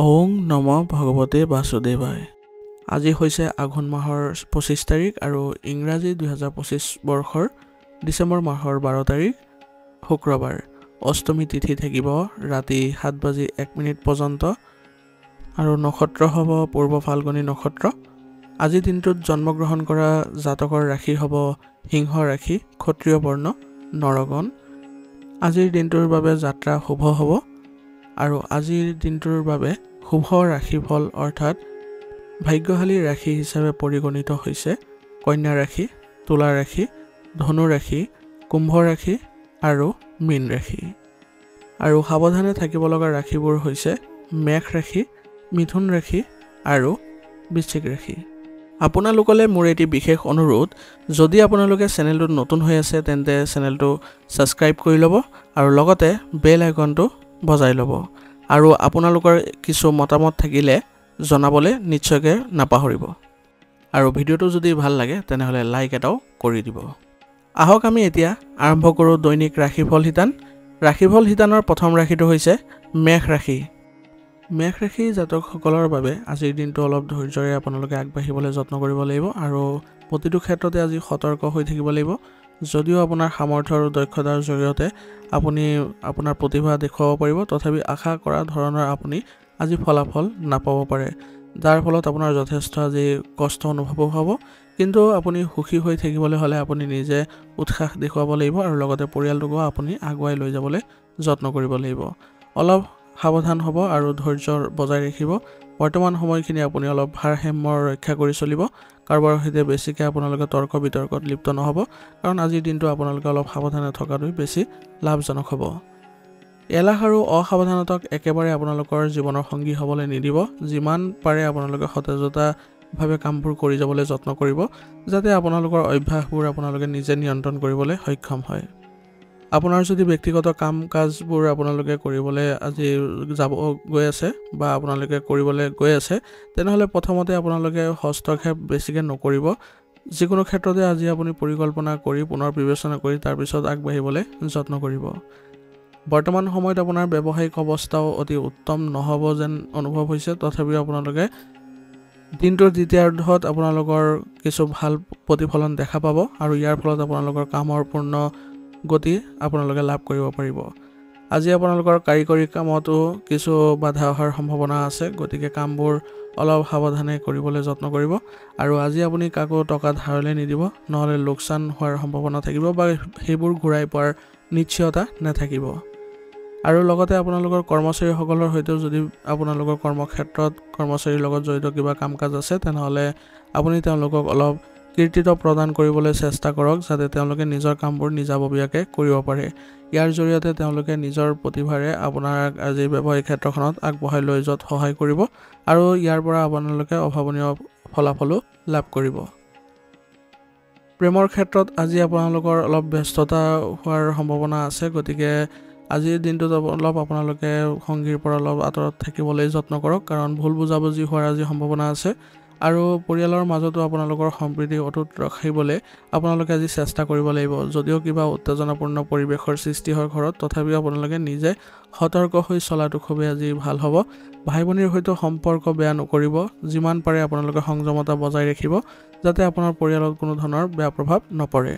ওং নম ভগৱতে বাসুদেৱায়। আজি হৈছে আঘোণ মাহৰ 25 তাৰিখ আৰু ইংৰাজী 2025 বৰ্ষৰ ডিচেম্বৰ মাহৰ 12 তাৰিখ শুক্ৰবাৰ। অষ্টমী তিথি থাকিব ৰাতি 7:01 পৰ্যন্ত আৰু নক্ষত্ৰ হ'ব পূৰ্ব ফাল্গুনী নক্ষত্ৰ। আজি দিনটোত জন্মগ্ৰহণ কৰা জাতকৰ ৰাশি হ'ব সিংহ ৰাশি, ক্ষত্ৰিয় বৰ্ণ, নৰগণ। আজিৰ দিনটোৰ বাবে যাত্ৰা শুভ হ'ব আৰু আজিৰ দিনটোৰ বাবে শুভ ৰাশিফল অৰ্থাৎ ভাগ্যশালী ৰাশি হিচাপে পৰিগণিত হৈছে কন্যা ৰাশি, তুলা ৰাশি, ধনু ৰাশি, কুম্ভ ৰাশি আৰু মীন ৰাশি। আৰু সাৱধানে থাকিব লগা ৰাশিবোৰ হৈছে মেষ ৰাশি, মিথুন ৰাশি আৰু বৃশ্চিক ৰাশি। আপোনালোকলৈ মোৰ এটি বিশেষ অনুৰোধ, যদি আপোনালোকে চেনেলটোত নতুন হৈ আছে তেন্তে চেনেলটো ছাবস্ক্ৰাইব কৰি ল'ব আৰু লগতে বেল আইকনটো বজাই ল'ব আৰু আপোনালোকৰ কিছু মতামত থাকিলে জনাবলৈ নিশ্চয়কৈ নাপাহৰিব। আৰু ভিডিঅ'টো যদি ভাল লাগে তেনেহ'লে লাইক এটাও কৰি দিব। আহক আমি এতিয়া আৰম্ভ কৰোঁ দৈনিক ৰাশিফল শিতান। ৰাশিফল শিতানৰ প্ৰথম ৰাশিটো হৈছে মেষ ৰাশি। মেষ ৰাশি জাতকসকলৰ বাবে আজিৰ দিনটো অলপ ধৈৰ্যৰে আপোনালোকে আগবাঢ়িবলৈ যত্ন কৰিব লাগিব আৰু প্ৰতিটো ক্ষেত্ৰতে আজি সতৰ্ক হৈ থাকিব লাগিব। যদিও আপোনাৰ সামৰ্থ্য আৰু দক্ষতাৰ জৰিয়তে আপুনি আপোনাৰ প্ৰতিভা দেখুৱাব পাৰিব, তথাপি আশা কৰা ধৰণৰ আপুনি আজি ফলাফল নাপাব পাৰে, যাৰ ফলত আপোনাৰ যথেষ্ট আজি কষ্ট অনুভৱ হ'ব। কিন্তু আপুনি সুখী হৈ থাকিবলৈ হ'লে আপুনি নিজে উৎসাহ দেখুৱাব লাগিব আৰু লগতে পৰিয়ালটোকো আপুনি আগুৱাই লৈ যাবলৈ যত্ন কৰিব লাগিব। অলপ সাৱধান হ'ব আৰু ধৈৰ্য বজাই ৰাখিব। বৰ্তমান সময়খিনি আপুনি অলপ ভাৰসাম্য ৰক্ষা কৰি চলিব। কাৰোবাৰ সৈতে বেছিকৈ আপোনালোকে তৰ্ক বিতৰ্কত লিপ্ত নহ'ব, কাৰণ আজিৰ দিনটো আপোনালোকে অলপ সাৱধানে থকাটোৱে বেছি লাভজনক হ'ব। এলাহ আৰু অসাৱধানতাক একেবাৰে আপোনালোকৰ জীৱনৰ সংগী হ'বলৈ নিদিব। যিমান পাৰে আপোনালোকে সতেজতাভাৱে কামবোৰ কৰি যাবলৈ যত্ন কৰিব, যাতে আপোনালোকৰ অভ্যাসবোৰ আপোনালোকে নিজে নিয়ন্ত্ৰণ কৰিবলৈ সক্ষম হয়। আপোনাৰ যদি ব্যক্তিগত কাম কাজবোৰ আপোনালোকে কৰিবলৈ আজি গৈ আছে বা আপোনালোকে কৰিবলৈ গৈ আছে, তেনেহ'লে প্ৰথমতে আপোনালোকে হস্তক্ষেপ বেছিকৈ নকৰিব। যিকোনো ক্ষেত্ৰতে আজি আপুনি পৰিকল্পনা কৰি পুনৰ বিবেচনা কৰি তাৰপিছত আগবাঢ়িবলৈ যত্ন কৰিব। বৰ্তমান সময়ত আপোনাৰ ব্যৱসায়িক অৱস্থাও অতি উত্তম নহ'ব যেন অনুভৱ হৈছে, তথাপিও আপোনালোকে দিনটোৰ দ্বিতীয়াৰ্ধত আপোনালোকৰ কিছু ভাল প্ৰতিফলন দেখা পাব আৰু ইয়াৰ ফলত আপোনালোকৰ কামৰ পূৰ্ণ গতি আপোনালোকে লাভ কৰিব পাৰিব। আজি আপোনালোকৰ কাৰিকৰী কামতো কিছু বাধা অহাৰ সম্ভাৱনা আছে, গতিকে কামবোৰ অলপ সাৱধানে কৰিবলৈ যত্ন কৰিব। আৰু আজি আপুনি কাকো টকা ধাৰলৈ নিদিব, নহ'লে লোকচান হোৱাৰ সম্ভাৱনা থাকিব বা সেইবোৰ ঘূৰাই পোৱাৰ নিশ্চয়তা নাথাকিব। আৰু লগতে আপোনালোকৰ কৰ্মচাৰীসকলৰ সৈতেও যদি আপোনালোকৰ কৰ্মক্ষেত্ৰত কৰ্মচাৰীৰ লগত জড়িত কিবা কাম কাজ আছে, তেনেহ'লে আপুনি তেওঁলোকক অলপ কৃতিত্ব প্ৰদান কৰিবলৈ চেষ্টা কৰক, যাতে তেওঁলোকে নিজৰ কামবোৰ নিজাববীয়াকৈ কৰিব পাৰে। ইয়াৰ জৰিয়তে তেওঁলোকে নিজৰ প্ৰতিভাৰে আপোনাক আজি ব্যৱসায়িক ক্ষেত্ৰখনত আগবঢ়াই লৈ যোৱাত সহায় কৰিব আৰু ইয়াৰ পৰা আপোনালোকে অভাৱনীয় ফলাফলো লাভ কৰিব। প্ৰেমৰ ক্ষেত্ৰত আজি আপোনালোকৰ অলপ ব্যস্ততা হোৱাৰ সম্ভাৱনা আছে, গতিকে আজিৰ দিনটোত অলপ আপোনালোকে সংগীৰ পৰা অলপ আঁতৰত থাকিবলৈ যত্ন কৰক, কাৰণ ভুল বুজাবুজি হোৱাৰ আজি সম্ভাৱনা আছে। আৰু পৰিয়ালৰ মাজতো আপোনালোকৰ সম্প্ৰীতি অটুট ৰাখিবলৈ আপোনালোকে আজি চেষ্টা কৰিব লাগিব। যদিও কিবা উত্তেজনাপূৰ্ণ পৰিৱেশৰ সৃষ্টি হয় ঘৰত, তথাপিও আপোনালোকে নিজে সতৰ্ক হৈ চলাটো খুবেই আজি ভাল হ'ব। ভাই ভনীৰ সৈতে সম্পৰ্ক বেয়া নকৰিব। যিমান পাৰে আপোনালোকে সংযমতা বজাই ৰাখিব, যাতে আপোনাৰ পৰিয়ালত কোনো ধৰণৰ বেয়া প্ৰভাৱ নপৰে।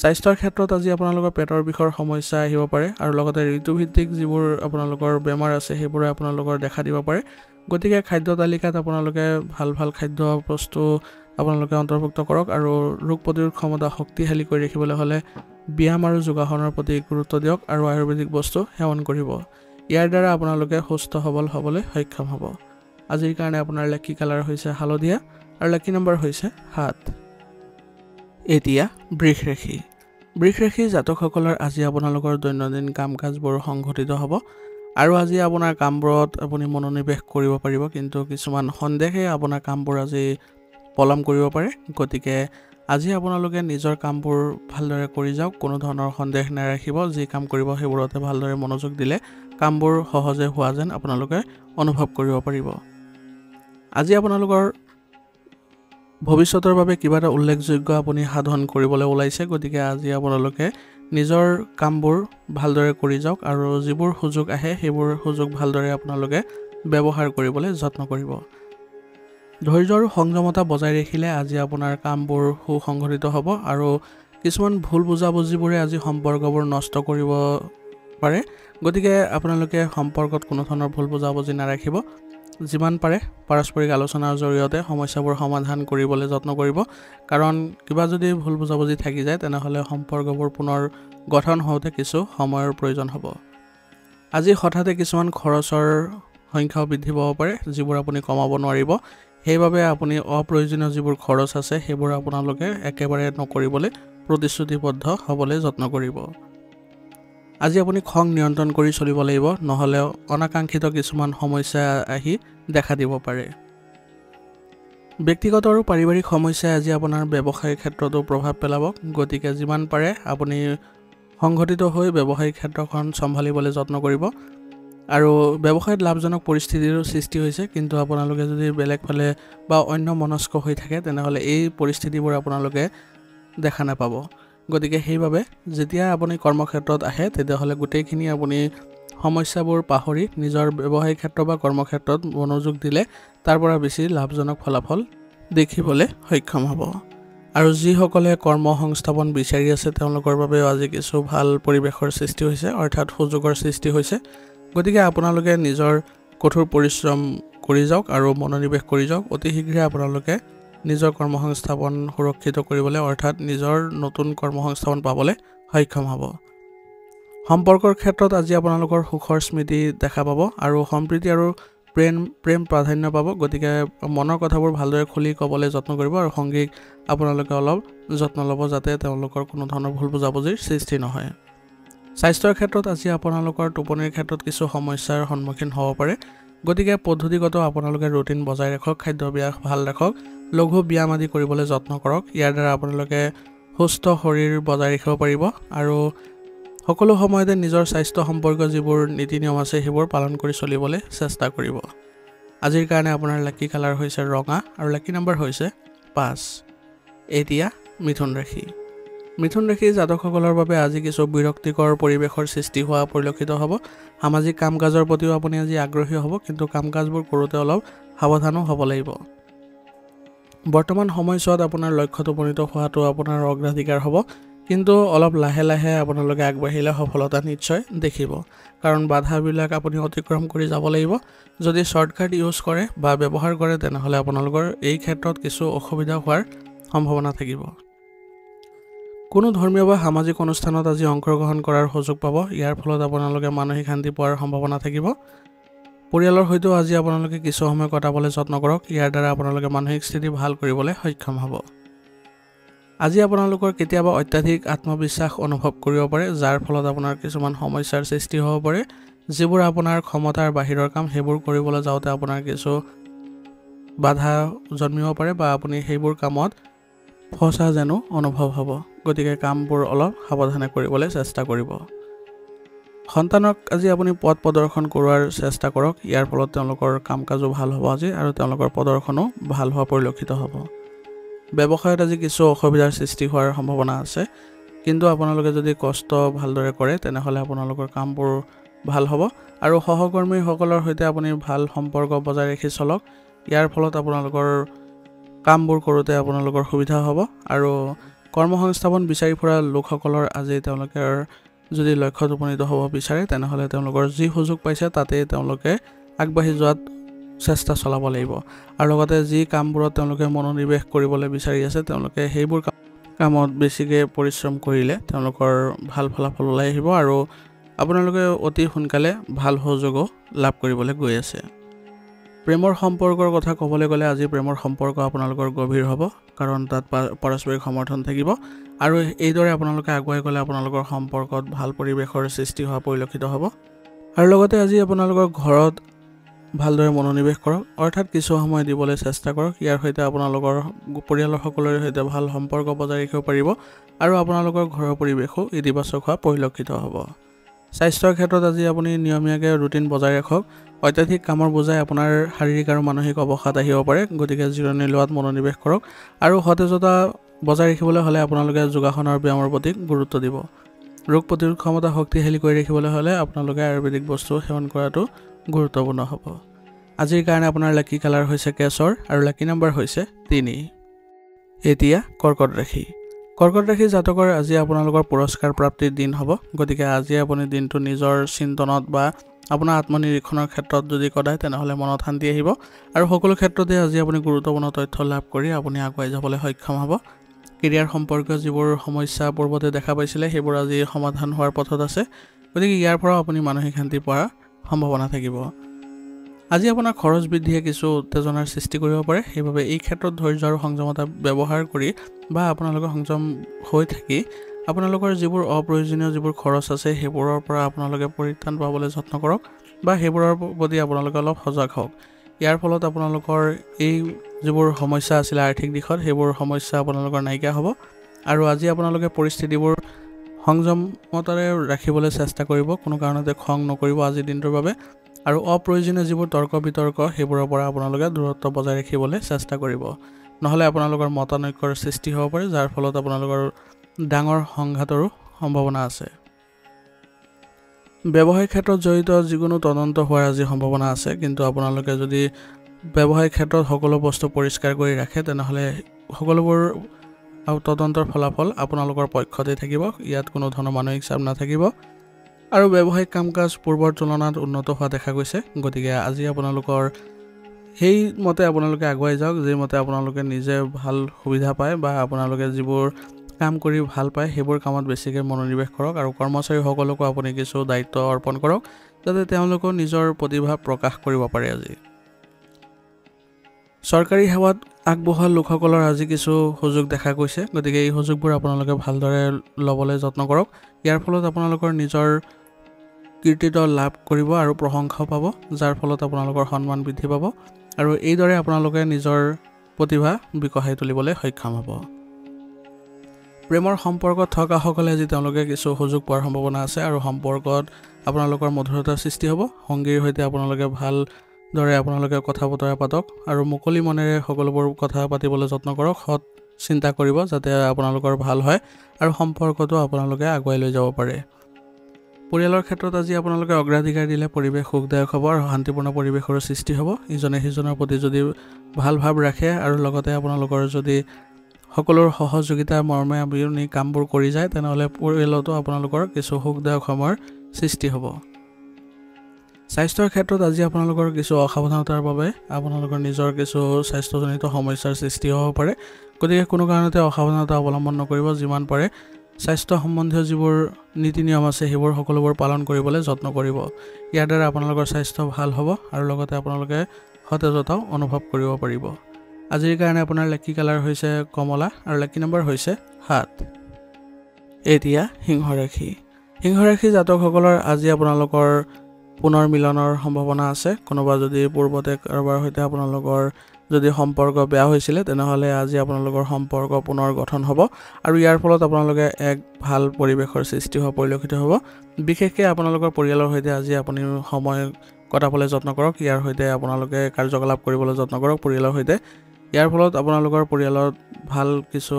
স্বাস্থ্যৰ ক্ষেত্ৰত আজি আপোনালোকৰ পেটৰ বিষৰ সমস্যা আহিব পাৰে আৰু লগতে ঋতুভিত্তিক যিবোৰ আপোনালোকৰ বেমাৰ আছে সেইবোৰে আপোনালোকৰ দেখা দিব পাৰে। গতিকে খাদ্য তালিকাত আপোনালোকে ভাল ভাল খাদ্য বস্তু আপোনালোকে অন্তৰ্ভুক্ত কৰক আৰু ৰোগ প্ৰতিৰোধ ক্ষমতা শক্তিশালী কৰি ৰাখিবলৈ হ'লে ব্যায়াম আৰু যোগাসনৰ প্ৰতি গুৰুত্ব দিয়ক আৰু আয়ুৰ্বেদিক বস্তু সেৱন কৰিব। ইয়াৰ দ্বাৰা আপোনালোকে সুস্থ সবল হ'বলৈ সক্ষম হ'ব। আজিৰ কাৰণে আপোনাৰ লাকি কালাৰ হৈছে হালধীয়া আৰু লাকি নম্বৰ হৈছে 7। এতিয়া বৃষ ৰাশি। বৃষ ৰাশি জাতকসকলৰ আজি আপোনালোকৰ দৈনন্দিন কাম কাজবোৰ সংঘটিত হ'ব আৰু আজি আপোনাৰ কামবোৰত আপুনি মনোনিৱেশ কৰিব পাৰিব, কিন্তু কিছুমান সন্দেহে আপোনাৰ কামবোৰ আজি পলম কৰিব পাৰে। গতিকে আজি আপোনালোকে নিজৰ কামবোৰ ভালদৰে কৰি যাওক, কোনো ধৰণৰ সন্দেহ নাৰাখিব। যি কাম কৰিব সেইবোৰতে ভালদৰে মনোযোগ দিলে কামবোৰ সহজে হোৱা যেন আপোনালোকে অনুভৱ কৰিব পাৰিব। আজি আপোনালোকৰ ভৱিষ্যতৰ বাবে কিবা এটা উল্লেখযোগ্য আপুনি সাধন কৰিবলৈ ওলাইছে, গতিকে আজি আপোনালোকে নিজৰ কামবোৰ ভালদৰে কৰি যাওক আৰু যিবোৰ সুযোগ আহে সেইবোৰ সুযোগ ভালদৰে আপোনালোকে ব্যৱহাৰ কৰিবলৈ যত্ন কৰিব। ধৈৰ্য আৰু সংযমতা বজাই ৰাখিলে আজি আপোনাৰ কামবোৰ সুসংগঠিত হ'ব আৰু কিছুমান ভুল বুজাবুজিবোৰে আজি সম্পৰ্কবোৰ নষ্ট কৰিব পাৰে। গতিকে আপোনালোকে সম্পৰ্কত কোনো ধৰণৰ ভুল বুজাবুজি নাৰাখিব। যিমান পাৰে পাৰস্পৰিক আলোচনাৰ জৰিয়তে সমস্যাবোৰ সমাধান কৰিবলৈ যত্ন কৰিব, কাৰণ কিবা যদি ভুল বুজাবুজি থাকি যায় তেনেহ'লে সম্পৰ্কবোৰ পুনৰ গঠন হওঁতে কিছু সময়ৰ প্ৰয়োজন হ'ব। আজি হঠাতে কিছুমান খৰচৰ সংখ্যাও বৃদ্ধি পাব পাৰে, যিবোৰ আপুনি কমাব নোৱাৰিব। সেইবাবে আপুনি অপ্ৰয়োজনীয় যিবোৰ খৰচ আছে সেইবোৰ আপোনালোকে একেবাৰে নকৰিবলৈ প্ৰতিশ্ৰুতিবদ্ধ হ'বলৈ যত্ন কৰিব। আজি আপুনি খং নিয়ন্ত্ৰণ কৰি চলিব লাগিব, নহ'লে অনাকাংক্ষিত কিছুমান সমস্যা আহি দেখা দিব পাৰে। ব্যক্তিগত আৰু পাৰিবাৰিক সমস্যাই আজি আপোনাৰ ব্যৱসায়িক ক্ষেত্ৰতো প্ৰভাৱ পেলাব। গতিকে যিমান পাৰে আপুনি সংগঠিত হৈ ব্যৱসায়িক ক্ষেত্ৰখন চম্ভালিবলৈ যত্ন কৰিব। আৰু ব্যৱসায়ত লাভজনক পৰিস্থিতিৰো সৃষ্টি হৈছে, কিন্তু আপোনালোকে যদি বেলেগ ফালে বা অন্য মনস্ক হৈ থাকে তেনেহ'লে এই পৰিস্থিতিবোৰ আপোনালোকে দেখা নাপাব। গতিকে সেইবাবে যেতিয়া আপুনি কৰ্মক্ষেত্ৰত আহে তেতিয়াহ'লে গোটেইখিনি আপুনি সমস্যাবোৰ পাহৰি নিজৰ ব্যৱসায়িক ক্ষেত্ৰ বা কৰ্মক্ষেত্ৰত মনোযোগ দিলে তাৰ পৰা বেছি লাভজনক ফলাফল দেখিবলৈ সক্ষম হ'ব। আৰু যিসকলে কৰ্ম সংস্থাপন বিচাৰি আছে তেওঁলোকৰ বাবেও আজি কিছু ভাল পৰিৱেশৰ সৃষ্টি হৈছে, অৰ্থাৎ সুযোগৰ সৃষ্টি হৈছে। গতিকে আপোনালোকে নিজৰ কঠোৰ পৰিশ্ৰম কৰি যাওক আৰু মনোনিৱেশ কৰি যাওক। অতি শীঘ্ৰে আপোনালোকে নিজৰ কৰ্মসংস্থাপন সুৰক্ষিত কৰিবলৈ, অৰ্থাৎ নিজৰ নতুন কৰ্মসংস্থাপন পাবলৈ সক্ষম হ'ব। সম্পৰ্কৰ ক্ষেত্ৰত আজি আপোনালোকৰ সুখৰ স্মৃতি দেখা পাব আৰু সম্প্ৰীতি আৰু প্ৰেম প্ৰাধান্য পাব। গতিকে মনৰ কথাবোৰ ভালদৰে খুলি ক'বলৈ যত্ন কৰিব আৰু সংগীক আপোনালোকে অলপ যত্ন ল'ব যাতে তেওঁলোকৰ কোনো ধৰণৰ ভুল বুজাবুজিৰ সৃষ্টি নহয়। স্বাস্থ্যৰ ক্ষেত্ৰত আজি আপোনালোকৰ টোপনিৰ ক্ষেত্ৰত কিছু সমস্যাৰ সন্মুখীন হ'ব পাৰে। গতিকে পদ্ধতিগত আপোনালোকে ৰুটিন বজাই ৰাখক, খাদ্যাভ্যাস ভাল ৰাখক, লঘু ব্যায়াম আদি কৰিবলৈ যত্ন কৰক। ইয়াৰ দ্বাৰা আপোনালোকে সুস্থ শৰীৰ বজাই ৰাখিব পাৰিব আৰু সকলো সময়তে নিজৰ স্বাস্থ্য সম্পৰ্কীয় যিবোৰ নীতি নিয়ম আছে সেইবোৰ পালন কৰি চলিবলৈ চেষ্টা কৰিব। আজিৰ কাৰণে আপোনাৰ লাকি কালাৰ হৈছে ৰঙা আৰু লাকি নম্বৰ হৈছে 5। এতিয়া মিথুন ৰাশি। মিথুন ৰাশিৰ জাতকসকলৰ বাবে আজি কিছু বিৰক্তিকৰ পৰিৱেশৰ সৃষ্টি হোৱা পৰিলক্ষিত হ'ব। সামাজিক কাম কাজৰ প্ৰতিও আপুনি আজি আগ্ৰহী হ'ব, কিন্তু কাম কাজবোৰ কৰোঁতে অলপ সাৱধানো হ'ব লাগিব। বৰ্তমান সময়ছোৱাত আপোনাৰ লক্ষ্যত উপনীত হোৱাটো আপোনাৰ অগ্ৰাধিকাৰ হ'ব, কিন্তু অলপ লাহে লাহে আপোনালোকে আগবাঢ়িলে সফলতা নিশ্চয় দেখিব, কাৰণ বাধাবিলাক আপুনি অতিক্ৰম কৰি যাব লাগিব। যদি শ্বৰ্টকাট ইউজ কৰে বা ব্যৱহাৰ কৰে তেনেহ'লে আপোনালোকৰ এই ক্ষেত্ৰত কিছু অসুবিধা হোৱাৰ সম্ভাৱনা থাকিব। কোনো ধৰ্মীয় বা সামাজিক অনুষ্ঠানত আজি অংশগ্ৰহণ কৰাৰ সুযোগ পাব। ইয়াৰ ফলত আপোনালোকে মানসিক শান্তি পোৱাৰ সম্ভাৱনা থাকিব। পৰিয়ালৰ সৈতেও আজি আপোনালোকে কিছু সময় কটাবলৈ যত্ন কৰক। ইয়াৰ দ্বাৰা আপোনালোকে মানসিক স্থিতি ভাল কৰিবলৈ সক্ষম হ'ব। আজি আপোনালোকৰ কেতিয়াবা অত্যাধিক আত্মবিশ্বাস অনুভৱ কৰিব পাৰে, যাৰ ফলত আপোনাৰ কিছুমান সমস্যাৰ সৃষ্টি হ'ব পাৰে। যিবোৰ আপোনাৰ ক্ষমতাৰ বাহিৰৰ কাম সেইবোৰ কৰিবলৈ যাওঁতে আপোনাৰ কিছু বাধা জন্মিব পাৰে বা আপুনি সেইবোৰ কামত ফচা যেনো অনুভৱ হ'ব। গতিকে কামবোৰ অলপ সাৱধানে কৰিবলৈ চেষ্টা কৰিব। সন্তানক আজি আপুনি পথ প্ৰদৰ্শন কৰোৱাৰ চেষ্টা কৰক। ইয়াৰ ফলত তেওঁলোকৰ কাম কাজো ভাল হ'ব আজি আৰু তেওঁলোকৰ প্ৰদৰ্শনো ভাল হোৱা পৰিলক্ষিত হ'ব। ব্যৱসায়ত আজি কিছু অসুবিধাৰ সৃষ্টি হোৱাৰ সম্ভাৱনা আছে, কিন্তু আপোনালোকে যদি কষ্ট ভালদৰে কৰে তেনেহ'লে আপোনালোকৰ কামবোৰ ভাল হ'ব আৰু সহকৰ্মীসকলৰ সৈতে আপুনি ভাল সম্পৰ্ক বজাই ৰাখি চলক। ইয়াৰ ফলত আপোনালোকৰ কামবোৰ কৰোঁতে আপোনালোকৰ সুবিধা হ'ব আৰু কৰ্মসংস্থাপন বিচাৰি ফুৰা লোকসকলৰ আজি তেওঁলোকৰ যদি লক্ষ্যত উপনীত হ'ব বিচাৰে তেনেহ'লে তেওঁলোকৰ যি সুযোগ পাইছে তাতেই তেওঁলোকে আগবাঢ়ি যোৱাত চেষ্টা চলাব লাগিব। আৰু লগতে যি কামবোৰত তেওঁলোকে মনোনিৱেশ কৰিবলৈ বিচাৰি আছে তেওঁলোকে সেইবোৰ কামত বেছিকৈ পৰিশ্ৰম কৰিলে তেওঁলোকৰ ভাল ফলাফল ওলাই আহিব আৰু আপোনালোকে অতি সোনকালে ভাল সুযোগো লাভ কৰিবলৈ গৈ আছে। প্ৰেমৰ সম্পৰ্কৰ কথা ক'বলৈ গ'লে আজি প্ৰেমৰ সম্পৰ্ক আপোনালোকৰ গভীৰ হ'ব, কাৰণ তাত পাৰস্পৰিক সমৰ্থন থাকিব আৰু এইদৰে আপোনালোকে আগুৱাই গ'লে আপোনালোকৰ সম্পৰ্কত ভাল পৰিৱেশৰ সৃষ্টি হোৱা পৰিলক্ষিত হ'ব। আৰু লগতে আজি আপোনালোকৰ ঘৰত ভালদৰে মনোনিৱেশ কৰক, অৰ্থাৎ কিছু সময় দিবলৈ চেষ্টা কৰক। ইয়াৰ সৈতে আপোনালোকৰ পৰিয়ালৰ সকলোৰে সৈতে ভাল সম্পৰ্ক বজাই ৰাখিব পাৰিব আৰু আপোনালোকৰ ঘৰৰ পৰিৱেশো ইতিবাচক হোৱা পৰিলক্ষিত হ'ব। স্বাস্থ্যৰ ক্ষেত্ৰত আজি আপুনি নিয়মীয়াকৈ ৰুটিন বজাই ৰাখক। অত্যাধিক কামৰ বোজাই আপোনাৰ শাৰীৰিক আৰু মানসিক অৱসাদ আহিব পাৰে, গতিকে জিৰণি লোৱাত মনোনিৱেশ কৰক আৰু সতেজতা বজাই ৰাখিবলৈ হ'লে আপোনালোকে যোগাসন আৰু ব্যায়ামৰ প্ৰতি গুৰুত্ব দিব। ৰোগ প্ৰতিৰোধ ক্ষমতা শক্তিশালী কৰি ৰাখিবলৈ হ'লে আপোনালোকে আয়ুৰ্বেদিক বস্তু সেৱন কৰাটো গুৰুত্বপূৰ্ণ হ'ব। আজিৰ কাৰণে আপোনাৰ লাকি কালাৰ হৈছে কেশৰ আৰু লাকি নম্বৰ হৈছে 3 এতিয়া কৰ্কট ৰাশি জাতকৰ আজি আপোনালোকৰ পুৰস্কাৰ প্ৰাপ্তিৰ দিন হ'ব গতিকে আজি আপুনি দিনটো নিজৰ চিন্তনত বা আপোনাৰ আত্মনিৰীক্ষণৰ ক্ষেত্ৰত যদি কদায় তেনেহলে মনত শান্তি আহিব আৰু সকলো ক্ষেত্ৰতে আজি আপুনি গুৰুত্বপূৰ্ণ তথ্য লাভ কৰি আপুনি আগুৱাই যাবলৈ সক্ষম হ'ব কেৰিয়াৰ সম্পৰ্কীয় যিবোৰ সমস্যা পূৰ্বতে দেখা পাইছিলে সেইবোৰ আজি সমাধান হোৱাৰ পথত আছে গতিকে ইয়াৰ পৰা আপুনি মানসিক শান্তি পোৱাৰ সম্ভাৱনা থাকিব আজি আপোনাৰ খৰচ বৃদ্ধিয়ে কিছু উত্তেজনাৰ সৃষ্টি কৰিব পাৰে সেইবাবে এই ক্ষেত্ৰত ধৈৰ্য আৰু সংযমতা ব্যৱহাৰ কৰি বা আপোনালোকৰ সংযম হৈ থাকি আপোনালোকৰ যিবোৰ অপ্ৰয়োজনীয় যিবোৰ খৰচ আছে সেইবোৰৰ পৰা আপোনালোকে পৰিত্ৰাণ পাবলৈ যত্ন কৰক বা সেইবোৰৰ প্ৰতি আপোনালোকে অলপ সজাগ হওক ইয়াৰ ফলত আপোনালোকৰ এই যিবোৰ সমস্যা আছিল আৰ্থিক দিশত সেইবোৰ সমস্যা আপোনালোকৰ নাইকিয়া হ'ব আৰু আজি আপোনালোকে পৰিস্থিতিবোৰ সংযমতাৰে ৰাখিবলৈ চেষ্টা কৰিব কোনো কাৰণতে খং নকৰিব আজিৰ দিনটোৰ বাবে আৰু অপ্ৰয়োজনীয় যিবোৰ তৰ্ক বিতৰ্ক সেইবোৰৰ পৰা আপোনালোকে দূৰত্ব বজাই ৰাখিবলৈ চেষ্টা কৰিব নহলে আপোনালোকৰ মতানৈক্যৰ সৃষ্টি হ'ব পাৰে যাৰ ফলত আপোনালোকৰ ডাঙৰ সংঘাতৰো সম্ভাৱনা আছে ব্যৱসায়িক ক্ষেত্ৰত জড়িত যিকোনো তদন্ত হোৱাৰ আজি সম্ভাৱনা আছে কিন্তু আপোনালোকে যদি ব্যৱসায়িক ক্ষেত্ৰত সকলো বস্তু পৰিষ্কাৰ কৰি ৰাখে তেনেহলে সকলোবোৰ তদন্তৰ ফলাফল আপোনালোকৰ পক্ষতে থাকিব ইয়াত কোনো ধৰণৰ মানসিক চাপ নাথাকিব আৰু ব্যৱসায়িক কাম-কাজ পূৰ্বৰ তুলনাত উন্নত হোৱা দেখা গৈছে গতিকে আজি আপোনালোকৰ সেই মতে আপোনালোকে আগুৱাই যাওক যে মতে আপোনালোকে নিজে ভাল সুবিধা পায় বা আপোনালোকে যিবোৰ কাম কৰি ভাল পায় সেইবোৰ কামত বেছিকৈ মনোনিৱেশ কৰক আৰু কৰ্মচাৰীসকলকো আপুনি কিছু দায়িত্ব অৰ্পণ কৰক যাতে তেওঁলোকেও নিজৰ প্ৰতিভা প্ৰকাশ কৰিব পাৰে আজি চৰকাৰী সেৱাত আগবঢ়া লোকসকলৰ আজি কিছু সুযোগ দেখা গৈছে গতিকে এই সুযোগবোৰ আপোনালোকে ভালদৰে ল'বলৈ যত্ন কৰক ইয়াৰ ফলত আপোনালোকৰ নিজৰ কীৰ্তিত্ব লাভ কৰিব আৰু প্ৰশংসা পাব যাৰ ফলত আপোনালোকৰ সন্মান বৃদ্ধি পাব আৰু এইদৰে আপোনালোকে নিজৰ প্ৰতিভা বিকশাই তুলিবলৈ সক্ষম হ'ব প্ৰেমৰ সম্পৰ্কত থকা সকলে আজি তেওঁলোকে কিছু সুযোগ পোৱাৰ সম্ভাৱনা আছে আৰু সম্পৰ্কত আপোনালোকৰ মধুৰতাৰ সৃষ্টি হ'ব সংগীৰ সৈতে আপোনালোকে ভালদৰে আপোনালোকে কথা বতৰা পাতক আৰু মুকলি মনেৰে সকলোবোৰ কথা পাতিবলৈ যত্ন কৰক সৎ চিন্তা কৰিব যাতে আপোনালোকৰ ভাল হয় আৰু সম্পৰ্কটো আপোনালোকে আগুৱাই লৈ যাব পাৰে পৰিয়ালৰ ক্ষেত্ৰত আজি আপোনালোকে অগ্ৰাধিকাৰ দিলে পৰিৱেশ সুখদায়ক হ'ব আৰু শান্তিপূৰ্ণ পৰিৱেশৰ সৃষ্টি হ'ব ইজনে সিজনৰ প্ৰতি যদি ভাল ভাৱ ৰাখে আৰু লগতে আপোনালোকৰ যদি সকলোৰ সহযোগিতা মৰ্মে আপুনি কামবোৰ কৰি যায় তেনেহলে পৰিয়ালতো আপোনালোকৰ কিছু সুখদায়ক সময়ৰ সৃষ্টি হ'ব স্বাস্থ্যৰ ক্ষেত্ৰত আজি আপোনালোকৰ কিছু অসাৱধানতাৰ বাবে আপোনালোকৰ নিজৰ কিছু স্বাস্থ্যজনিত সমস্যাৰ সৃষ্টি হ'ব পাৰে গতিকে কোনো কাৰণতে অসাৱধানতা অৱলম্বন নকৰিব যিমান পাৰে স্বাস্থ্য সম্বন্ধীয় যিবোৰ নীতি নিয়ম আছে সেইবোৰ সকলোবোৰ পালন কৰিবলৈ যত্ন কৰিব ইয়াৰ দ্বাৰা আপোনালোকৰ স্বাস্থ্য ভাল হ'ব আৰু লগতে আপোনালোকে সতেজতাও অনুভৱ কৰিব পাৰিব আজিৰ কাৰণে আপোনাৰ লাকি কালাৰ হৈছে কমলা আৰু লাকি নম্বৰ হৈছে 7 এতিয়া সিংহ ৰাশি জাতকসকলৰ আজি আপোনালোকৰ পুনৰ মিলনৰ সম্ভাৱনা আছে কোনোবা যদি পূৰ্বতে কাৰোবাৰ সৈতে আপোনালোকৰ যদি সম্পৰ্ক বেয়া হৈছিলে তেনেহলে আজি আপোনালোকৰ সম্পৰ্ক পুনৰ গঠন হ'ব আৰু ইয়াৰ ফলত আপোনালোকে এক ভাল পৰিৱেশৰ সৃষ্টি হোৱা পৰিলক্ষিত হ'ব বিশেষকৈ আপোনালোকৰ পৰিয়ালৰ সৈতে আজি আপুনি সময় কটাবলৈ যত্ন কৰক ইয়াৰ সৈতে আপোনালোকে কাৰ্যকলাপ কৰিবলৈ যত্ন কৰক পৰিয়ালৰ সৈতে ইয়াৰ ফলত আপোনালোকৰ পৰিয়ালত ভাল কিছু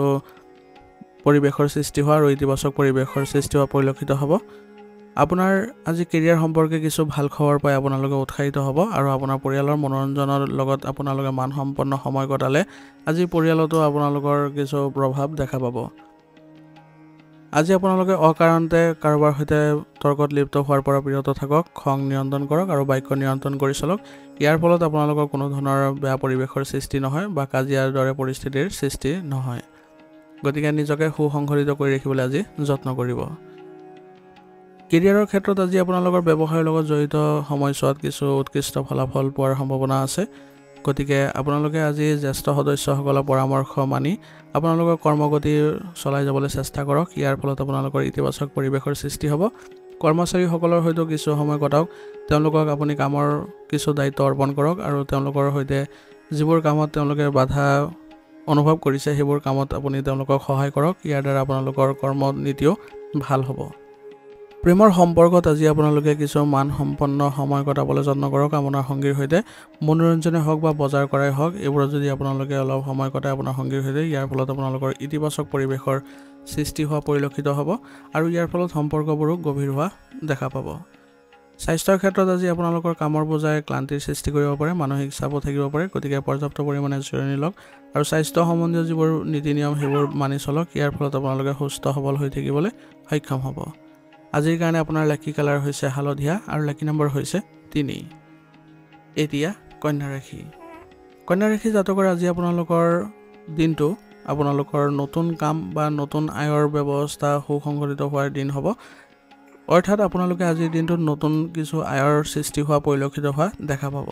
পৰিৱেশৰ সৃষ্টি হোৱা আৰু ইতিবাচক পৰিৱেশৰ সৃষ্টি হোৱা পৰিলক্ষিত হ'ব আপোনাৰ আজি কেৰিয়াৰ সম্পৰ্কে কিছু ভাল খবৰ পাই আপোনালোকে উৎসাহিত হ'ব আৰু আপোনাৰ পৰিয়ালৰ মনোৰঞ্জনৰ লগত আপোনালোকে মানসম্পন্ন সময় কটালে আজি পৰিয়ালতো আপোনালোকৰ কিছু প্ৰভাৱ দেখা পাব আজি আপোনালোকে অকাৰণতে কাৰোবাৰ সৈতে তৰ্কত লিপ্ত হোৱাৰ পৰা বিৰত থাকক খং নিয়ন্ত্ৰণ কৰক আৰু বাক্য নিয়ন্ত্ৰণ কৰি চলক ইয়াৰ ফলত আপোনালোকৰ কোনো ধৰণৰ বেয়া পৰিৱেশৰ সৃষ্টি নহয় বা কাজিয়াৰ দৰে পৰিস্থিতিৰ সৃষ্টি নহয় গতিকে নিজকে সুসংগঠিত কৰি ৰাখিবলৈ আজি যত্ন কৰিব কেৰিয়াৰৰ ক্ষেত্ৰত আজি আপোনালোকৰ ব্যৱসায়ৰ লগত জড়িত সময়ছোৱাত কিছু উৎকৃষ্ট ফলাফল পোৱাৰ সম্ভাৱনা আছে গতিকে আপোনালোকে আজি জ্যেষ্ঠ সদস্যসকলৰ পৰামৰ্শ মানি আপোনালোকৰ কৰ্মগতি চলাই যাবলৈ চেষ্টা কৰক ইয়াৰ ফলত আপোনালোকৰ ইতিবাচক পৰিৱেশৰ সৃষ্টি হ'ব কৰ্মচাৰীসকলৰ সৈতে কিছু সময় কটাওক তেওঁলোকক আপুনি কামৰ কিছু দায়িত্ব অৰ্পণ কৰক আৰু তেওঁলোকৰ সৈতে যিবোৰ কামত তেওঁলোকে বাধা অনুভৱ কৰিছে সেইবোৰ কামত আপুনি তেওঁলোকক সহায় কৰক ইয়াৰ দ্বাৰা আপোনালোকৰ কৰ্মনীতিও ভাল হ'ব প্ৰেমৰ সম্পৰ্কত আজি আপোনালোকে কিছু মানসম্পন্ন সময় কটাবলৈ যত্ন কৰক আপোনাৰ সংগীৰ সৈতে মনোৰঞ্জনে হওক বা বজাৰ কৰাই হওক এইবোৰত যদি আপোনালোকে অলপ সময় কটাই আপোনাৰ সংগীৰ সৈতে ইয়াৰ ফলত আপোনালোকৰ ইতিবাচক পৰিৱেশৰ সৃষ্টি হোৱা পৰিলক্ষিত হ'ব আৰু ইয়াৰ ফলত সম্পৰ্কবোৰো গভীৰ হোৱা দেখা পাব স্বাস্থ্যৰ ক্ষেত্ৰত আজি আপোনালোকৰ কামৰ বোজাই ক্লান্তিৰ সৃষ্টি কৰিব পাৰে, মানসিক চাপো থাকিব পাৰে, গতিকে পৰ্যাপ্ত পৰিমাণে জিৰণি লওক আৰু স্বাস্থ্য সম্বন্ধীয় যিবোৰ নীতি নিয়ম সেইবোৰ মানি চলক। ইয়াৰ ফলত আপোনালোকে সুস্থ সবল হৈ থাকিবলৈ সক্ষম হ'ব। আজিৰ কাৰণে আপোনাৰ লাকি কালাৰ হৈছে হালধীয়া আৰু লাকি নম্বৰ হৈছে 3। এতিয়া কন্যা ৰাশি। কন্যা ৰাশি জাতকৰ আজি আপোনালোকৰ দিনটো আপোনালোকৰ নতুন কাম বা নতুন আয়ৰ ব্যৱস্থা সুসংগঠিত হোৱাৰ দিন হ'ব। অৰ্থাৎ আপোনালোকে আজিৰ দিনটোত নতুন কিছু আয়ৰ সৃষ্টি হোৱা পৰিলক্ষিত হোৱা দেখা পাব।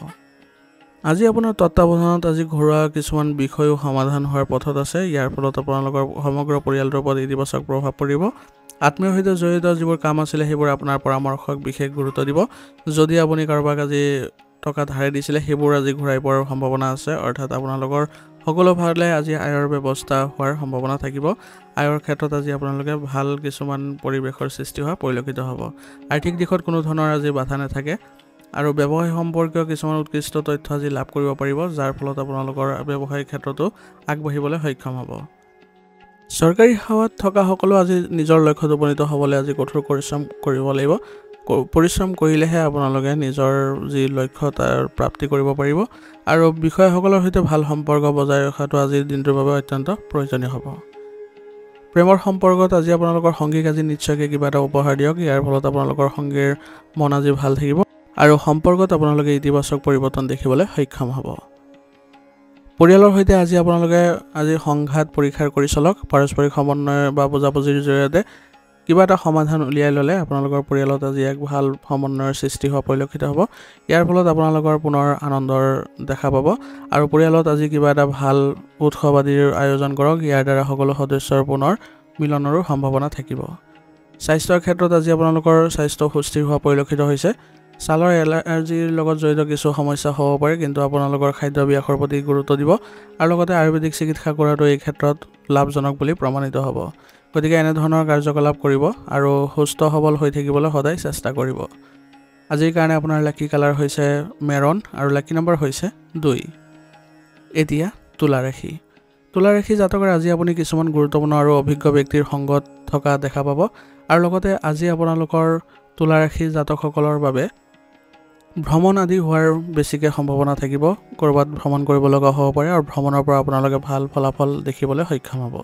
আজি আপোনাৰ তত্ত্বাৱধানত আজি ঘৰুৱা কিছুমান বিষয়ো সমাধান হোৱাৰ পথত আছে। ইয়াৰ ফলত আপোনালোকৰ সমগ্ৰ পৰিয়ালটোৰ ওপৰত ইতিবাচক প্ৰভাৱ পৰিব। আত্মীয়ৰ সৈতে জড়িত যিবোৰ কাম আছিলে সেইবোৰ আপোনাৰ পৰামৰ্শক বিশেষ গুৰুত্ব দিব। যদি আপুনি কাৰোবাক আজি টকা ধাৰে দিছিলে সেইবোৰ আজি ঘূৰাই পোৱাৰ সম্ভাৱনা আছে। অৰ্থাৎ আপোনালোকৰ সকলো ফালে আজি আয়ৰ ব্যৱস্থা হোৱাৰ সম্ভাৱনা থাকিব। আয়ৰ ক্ষেত্ৰত আজি আপোনালোকে ভাল কিছুমান পৰিৱেশৰ সৃষ্টি হোৱা পৰিলক্ষিত হ'ব। আৰ্থিক দিশত কোনো ধৰণৰ আজি বাধা নাথাকে আৰু ব্যৱসায় সম্পৰ্কীয় কিছুমান উৎকৃষ্ট তথ্য আজি লাভ কৰিব পাৰিব, যাৰ ফলত আপোনালোকৰ ব্যৱসায়িক ক্ষেত্ৰতো আগবাঢ়িবলৈ সক্ষম হ'ব। চৰকাৰী সেৱাত থকা সকলো আজি নিজৰ লক্ষ্যত উপনীত হ'বলৈ আজি কঠোৰ পৰিশ্ৰম কৰিব লাগিব। পৰিশ্ৰম কৰিলেহে আপোনালোকে নিজৰ যি লক্ষ্য তাৰ প্ৰাপ্তি কৰিব পাৰিব আৰু বিষয়াসকলৰ সৈতে ভাল সম্পৰ্ক বজাই ৰখাটো আজিৰ দিনটোৰ বাবে অত্যন্ত প্ৰয়োজনীয় হ'ব। প্ৰেমৰ সম্পৰ্কত আজি আপোনালোকৰ সংগীক আজি নিশ্চয়কৈ কিবা এটা উপহাৰ দিয়ক। ইয়াৰ ফলত আপোনালোকৰ সংগীৰ মন আজি ভাল থাকিব আৰু সম্পৰ্কত আপোনালোকে ইতিবাচক পৰিৱৰ্তন দেখিবলৈ সক্ষম হ'ব। পৰিয়ালৰ সৈতে আজি আপোনালোকে আজি সংঘাত পৰীক্ষা কৰি চলক। পাৰস্পৰিক সমন্বয় বা বুজাবুজিৰ জৰিয়তে কিবা এটা সমাধান উলিয়াই ল'লে আপোনালোকৰ পৰিয়ালত আজি এক ভাল সমন্বয়ৰ সৃষ্টি হোৱা পৰিলক্ষিত হ'ব। ইয়াৰ ফলত আপোনালোকৰ পুনৰ আনন্দৰ দেখা পাব আৰু পৰিয়ালত আজি কিবা এটা ভাল উৎসৱ আদিৰ আয়োজন কৰক। ইয়াৰ দ্বাৰা সকলো সদস্যৰ পুনৰ মিলনৰো সম্ভাৱনা থাকিব। স্বাস্থ্যৰ ক্ষেত্ৰত আজি আপোনালোকৰ স্বাস্থ্য সুস্থিৰ হোৱা পৰিলক্ষিত হৈছে। ছালৰ এলাৰ্জিৰ লগত জড়িত কিছু সমস্যা হ'ব পাৰে, কিন্তু আপোনালোকৰ খাদ্যাভ্যাসৰ প্ৰতি গুৰুত্ব দিব আৰু লগতে আয়ুৰ্বেদিক চিকিৎসা কৰাটো এই ক্ষেত্ৰত লাভজনক বুলি প্ৰমাণিত হ'ব। গতিকে এনেধৰণৰ কাৰ্যকলাপ কৰিব আৰু সুস্থ সবল হৈ থাকিবলৈ সদায় চেষ্টা কৰিব। আজিৰ কাৰণে আপোনাৰ লাকি কালাৰ হৈছে মেৰন আৰু লাকি নম্বৰ হৈছে 2। এতিয়া তুলা ৰাশি। তুলা ৰাশি জাতকৰ আজি আপুনি কিছুমান গুৰুত্বপূৰ্ণ আৰু অভিজ্ঞ ব্যক্তিৰ সংগত থকা দেখা পাব আৰু লগতে আজি আপোনালোকৰ তুলা ৰাশি জাতকসকলৰ বাবে ভ্ৰমণ আদি হোৱাৰ বেছিকৈ সম্ভাৱনা থাকিব। ক'ৰবাত ভ্ৰমণ কৰিব লগা হ'ব পাৰে আৰু ভ্ৰমণৰ পৰা আপোনালোকে ভাল ফলাফল দেখিবলৈ সক্ষম হ'ব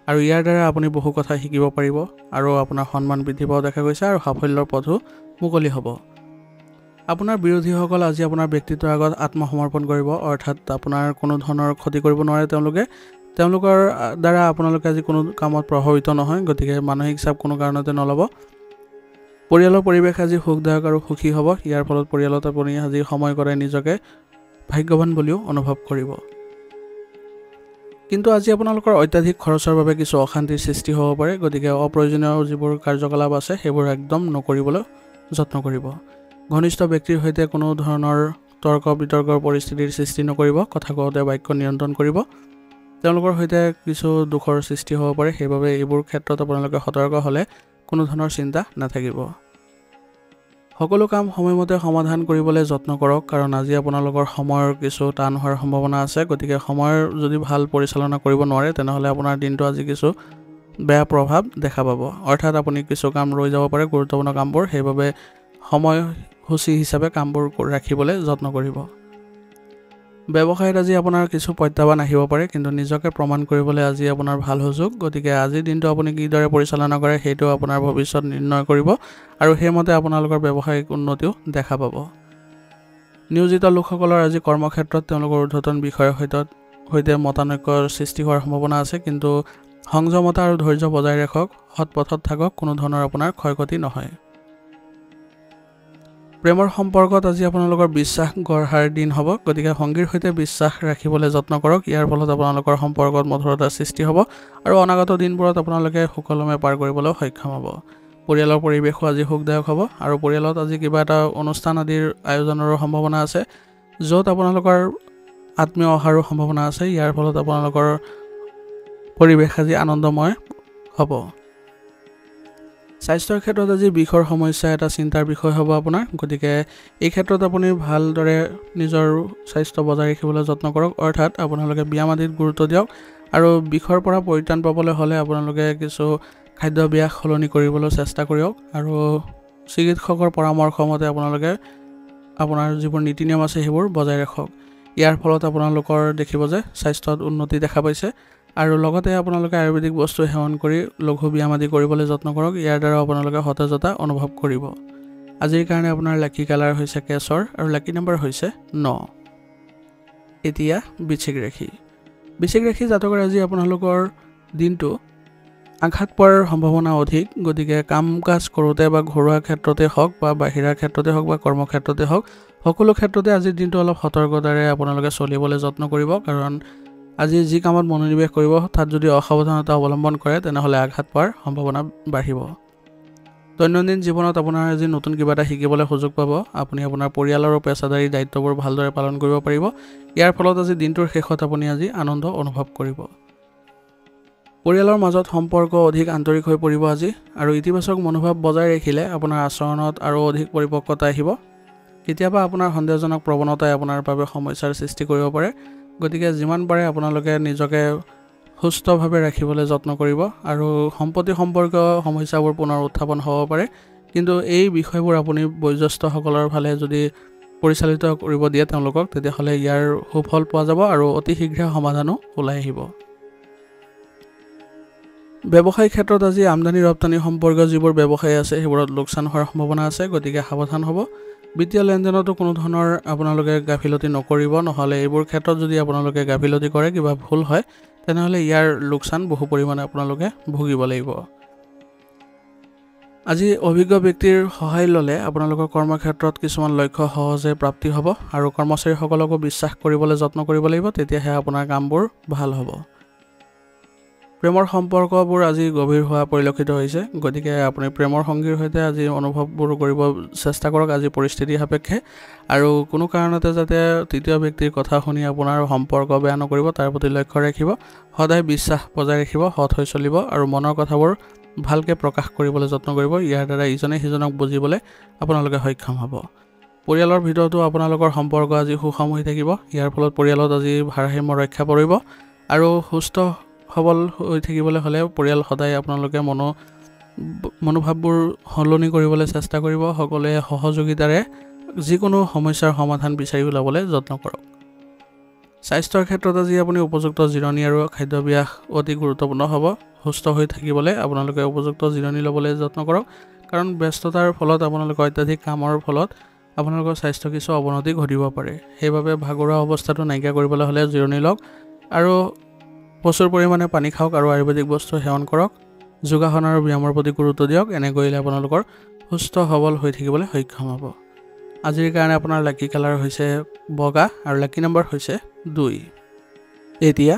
আৰু ইয়াৰ দ্বাৰা আপুনি বহু কথা শিকিব পাৰিব আৰু আপোনাৰ সন্মান বৃদ্ধি পোৱা দেখা গৈছে আৰু সাফল্যৰ পথো মুকলি হ'ব। আপোনাৰ বিৰোধীসকল আজি আপোনাৰ ব্যক্তিত্বৰ আগত আত্মসমৰ্পণ কৰিব, অৰ্থাৎ আপোনাৰ কোনো ধৰণৰ ক্ষতি কৰিব নোৱাৰে তেওঁলোকৰ দ্বাৰা আপোনালোকে আজি কোনো কামত প্ৰভাৱিত নহয়। গতিকে মানসিক চাপ কোনো কাৰণতে নল'ব। পৰিয়ালৰ পৰিৱেশ আজি সুখদায়ক আৰু সুখী হ'ব। ইয়াৰ ফলত পৰিয়ালত আপুনি আজি সময় কৰাই নিজকে ভাগ্যৱান বুলিও অনুভৱ কৰিব। কিন্তু আজি আপোনালোকৰ অত্যাধিক খৰচৰ বাবে কিছু অশান্তিৰ সৃষ্টি হ'ব পাৰে। গতিকে অপ্ৰয়োজনীয় যিবোৰ কাৰ্যকলাপ আছে সেইবোৰ একদম নকৰিবলৈ যত্ন কৰিব। ঘনিষ্ঠ ব্যক্তিৰ সৈতে কোনো ধৰণৰ তৰ্ক বিতৰ্কৰ পৰিস্থিতিৰ সৃষ্টি নকৰিব। কথা কওঁতে বাক্য নিয়ন্ত্ৰণ কৰিব। তেওঁলোকৰ সৈতে কিছু দুখৰ সৃষ্টি হ'ব পাৰে, সেইবাবে এইবোৰ ক্ষেত্ৰত আপোনালোকে সতৰ্ক হ'লে কোনো ধৰণৰ চিন্তা নাথাকিব। সকলো কাম সময়মতে সমাধান কৰিবলৈ যত্ন কৰক, কাৰণ আজি আপোনালোকৰ সময়ৰ কিছু টান হোৱাৰ সম্ভাৱনা আছে। গতিকে সময়ৰ যদি ভাল পৰিচালনা কৰিব নোৱাৰে তেনেহ'লে আপোনাৰ দিনটো আজি কিছু বেয়া প্ৰভাৱ দেখা পাব। অৰ্থাৎ আপুনি কিছু কাম ৰৈ যাব পাৰে, গুৰুত্বপূৰ্ণ কামবোৰ, সেইবাবে সময়সূচী হিচাপে কামবোৰ ৰাখিবলৈ যত্ন কৰিব। ব্যৱসায়ত আজি আপোনাৰ কিছু প্ৰত্যাহ্বান আহিব পাৰে, কিন্তু নিজকে প্ৰমাণ কৰিবলৈ আজি আপোনাৰ ভাল সুযোগ। গতিকে আজিৰ দিনটো আপুনি কিদৰে পৰিচালনা কৰে সেইটো আপোনাৰ ভৱিষ্যত নিৰ্ণয় কৰিব আৰু সেইমতে আপোনালোকৰ ব্যৱসায়িক উন্নতিও দেখা পাব। নিয়োজিত লোকসকলৰ আজি কৰ্মক্ষেত্ৰত তেওঁলোকৰ ঊৰ্ধ্বতন বিষয়ৰ সৈতে মতানৈক্যৰ সৃষ্টি হোৱাৰ সম্ভাৱনা আছে, কিন্তু সংযমতা আৰু ধৈৰ্য বজাই ৰাখক, সৎ পথত থাকক, কোনো ধৰণৰ আপোনাৰ ক্ষয়ক্ষতি নহয়। প্ৰেমৰ সম্পৰ্কত আজি আপোনালোকৰ বিশ্বাস গঢ়াৰ দিন হ'ব। গতিকে সংগীৰ সৈতে বিশ্বাস ৰাখিবলৈ যত্ন কৰক। ইয়াৰ ফলত আপোনালোকৰ সম্পৰ্কত মধুৰতাৰ সৃষ্টি হ'ব আৰু অনাগত দিনবোৰত আপোনালোকে সুকলমে পাৰ কৰিবলৈ সক্ষম হ'ব। পৰিয়ালৰ পৰিৱেশো আজি সুখদায়ক হ'ব আৰু পৰিয়ালত আজি কিবা এটা অনুষ্ঠান আদিৰ আয়োজনৰো সম্ভাৱনা আছে, য'ত আপোনালোকৰ আত্মীয় অহাৰো সম্ভাৱনা আছে। ইয়াৰ ফলত আপোনালোকৰ পৰিৱেশ আজি আনন্দময় হ'ব। স্বাস্থ্যৰ ক্ষেত্ৰত আজি বিষৰ সমস্যা এটা চিন্তাৰ বিষয় হ'ব আপোনাৰ। গতিকে এই ক্ষেত্ৰত আপুনি ভালদৰে নিজৰ স্বাস্থ্য বজাই ৰাখিবলৈ যত্ন কৰক, অৰ্থাৎ আপোনালোকে ব্যায়াম আদিত গুৰুত্ব দিয়ক আৰু বিষৰ পৰা পৰিত্ৰাণ পাবলৈ হ'লে আপোনালোকে কিছু খাদ্যাভ্যাস সলনি কৰিবলৈ চেষ্টা কৰক আৰু চিকিৎসকৰ পৰামৰ্শ মতে আপোনালোকে আপোনাৰ যিবোৰ নীতি নিয়ম আছে সেইবোৰ বজাই ৰাখক। ইয়াৰ ফলত আপোনালোকৰ দেখিব যে স্বাস্থ্যত উন্নতি দেখা পাইছে আৰু লগতে আপোনালোকে আয়ুৰ্বেদিক বস্তু সেৱন কৰি লঘু ব্যায়াম আদি কৰিবলৈ যত্ন কৰক। ইয়াৰ দ্বাৰা আপোনালোকে সতেজতা অনুভৱ কৰিব। আজিৰ কাৰণে আপোনাৰ লাকি কালাৰ হৈছে কেশৰ আৰু লাকি নম্বৰ হৈছে 9। এতিয়া বৃশ্চিক ৰাশি জাতকৰ আজি আপোনালোকৰ দিনটো আঘাত পোৱাৰ সম্ভাৱনা অধিক। গতিকে কাম কাজ কৰোঁতে বা ঘৰুৱা ক্ষেত্ৰতে হওক বা বাহিৰা ক্ষেত্ৰতে হওক বা কৰ্মক্ষেত্ৰতে হওক, সকলো ক্ষেত্ৰতে আজিৰ দিনটো অলপ সতৰ্কতাৰে আপোনালোকে চলিবলৈ যত্ন কৰিব। কাৰণ আজি যি কামত মনোনিৱেশ কৰিব তাত যদি অসাৱধানতা অৱলম্বন কৰে তেনেহ'লে আঘাত পোৱাৰ সম্ভাৱনা বাঢ়িব। দৈনন্দিন জীৱনত আপোনাৰ আজি নতুন কিবা এটা শিকিবলৈ সুযোগ পাব। আপুনি আপোনাৰ পৰিয়ালৰ আৰু পেছাদাৰী দায়িত্ববোৰ ভালদৰে পালন কৰিব পাৰিব। ইয়াৰ ফলত আজি দিনটোৰ শেষত আপুনি আজি আনন্দ অনুভৱ কৰিব। পৰিয়ালৰ মাজত সম্পৰ্ক অধিক আন্তৰিক হৈ পৰিব আজি, আৰু ইতিবাচক মনোভাৱ বজাই ৰাখিলে আপোনাৰ আচৰণত আৰু অধিক পৰিপক্কতা আহিব। কেতিয়াবা আপোনাৰ সন্দেহজনক প্ৰৱণতাই আপোনাৰ বাবে সমস্যাৰ সৃষ্টি কৰিব পাৰে। গতিকে যিমান পাৰে আপোনালোকে নিজকে সুস্থভাৱে ৰাখিবলৈ যত্ন কৰিব। আৰু সম্পত্তি সম্পৰ্কীয় সমস্যাবোৰ পুনৰ উত্থাপন হ'ব পাৰে, কিন্তু এই বিষয়বোৰ আপুনি বয়োজ্যেষ্ঠসকলৰ ফালে যদি পৰিচালিত কৰিব দিয়ে তেওঁলোকক, তেতিয়াহ'লে ইয়াৰ সুফল পোৱা যাব আৰু অতি শীঘ্ৰে সমাধানো ওলাই আহিব। ব্যৱসায়িক ক্ষেত্ৰত আজি আমদানি ৰপ্তানি সম্পৰ্কীয় যিবোৰ ব্যৱসায় আছে সেইবোৰত লোকচান হোৱাৰ সম্ভাৱনা আছে। গতিকে সাৱধান হ'ব। বিত্তীয় লেনদেনতো কোনো ধৰণৰ আপোনালোকে গাফিলতি নকৰিব। নহ'লে এইবোৰ ক্ষেত্ৰত যদি আপোনালোকে গাফিলতি কৰে, কিবা ভুল হয়, তেনেহ'লে ইয়াৰ লোকচান বহু পৰিমাণে আপোনালোকে ভুগিব লাগিব। আজি অভিজ্ঞ ব্যক্তিৰ সহায় ল'লে আপোনালোকৰ কৰ্মক্ষেত্ৰত কিছুমান লক্ষ্য সহজে প্ৰাপ্তি হ'ব আৰু কৰ্মচাৰীসকলকো বিশ্বাস কৰিবলৈ যত্ন কৰিব লাগিব। তেতিয়াহে আপোনাৰ কামবোৰ ভাল হ'ব। প্ৰেমৰ সম্পৰ্কবোৰ আজি গভীৰ হোৱা পৰিলক্ষিত হৈছে। গতিকে আপুনি প্ৰেমৰ সংগীৰ সৈতে আজি অনুভৱবোৰ কৰিব চেষ্টা কৰক আজি পৰিস্থিতি সাপেক্ষে, আৰু কোনো কাৰণতে যাতে তৃতীয় ব্যক্তিৰ কথা শুনি আপোনাৰ সম্পৰ্ক বেয়া নকৰিব তাৰ প্ৰতি লক্ষ্য ৰাখিব। সদায় বিশ্বাস বজাই ৰাখিব, সৎ হৈ চলিব আৰু মনৰ কথাবোৰ ভালকৈ প্ৰকাশ কৰিবলৈ যত্ন কৰিব। ইয়াৰ দ্বাৰা ইজনে সিজনক বুজিবলৈ আপোনালোকে সক্ষম হ'ব। পৰিয়ালৰ ভিতৰতো আপোনালোকৰ সম্পৰ্ক আজি সুষম হৈ থাকিব। ইয়াৰ ফলত পৰিয়ালত আজি ভাৰসাম্য ৰক্ষা পৰিব। আৰু সুস্থ সবল হৈ থাকিবলৈ হ'লে পৰিয়াল সদায় আপোনালোকে মনোভাৱবোৰ সলনি কৰিবলৈ চেষ্টা কৰিব। সকলোৱে সহযোগিতাৰে যিকোনো সমস্যাৰ সমাধান বিচাৰি ওলাবলৈ যত্ন কৰক। স্বাস্থ্যৰ ক্ষেত্ৰত আজি আপুনি উপযুক্ত জিৰণি আৰু খাদ্যাভ্যাস অতি গুৰুত্বপূৰ্ণ হ'ব। সুস্থ হৈ থাকিবলৈ আপোনালোকে উপযুক্ত জিৰণি ল'বলৈ যত্ন কৰক। কাৰণ ব্যস্ততাৰ ফলত আপোনালোকৰ অত্যাধিক কামৰ ফলত আপোনালোকৰ স্বাস্থ্য কিছু অৱনতি ঘটিব পাৰে। সেইবাবে ভাগৰুৱা অৱস্থাটো নাইকিয়া কৰিবলৈ হ'লে জিৰণি লওক আৰু প্ৰচুৰ পৰিমাণে পানী খাওক আৰু আয়ুৰ্বেদিক বস্তু সেৱন কৰক। যোগাসন আৰু ব্যায়ামৰ প্ৰতি গুৰুত্ব দিয়ক। এনে কৰিলে আপোনালোকৰ সুস্থ সবল হৈ থাকিবলৈ সক্ষম হ'ব। আজিৰ কাৰণে আপোনাৰ লাকি কালাৰ হৈছে বগা আৰু লাকি নম্বৰ হৈছে 2। এতিয়া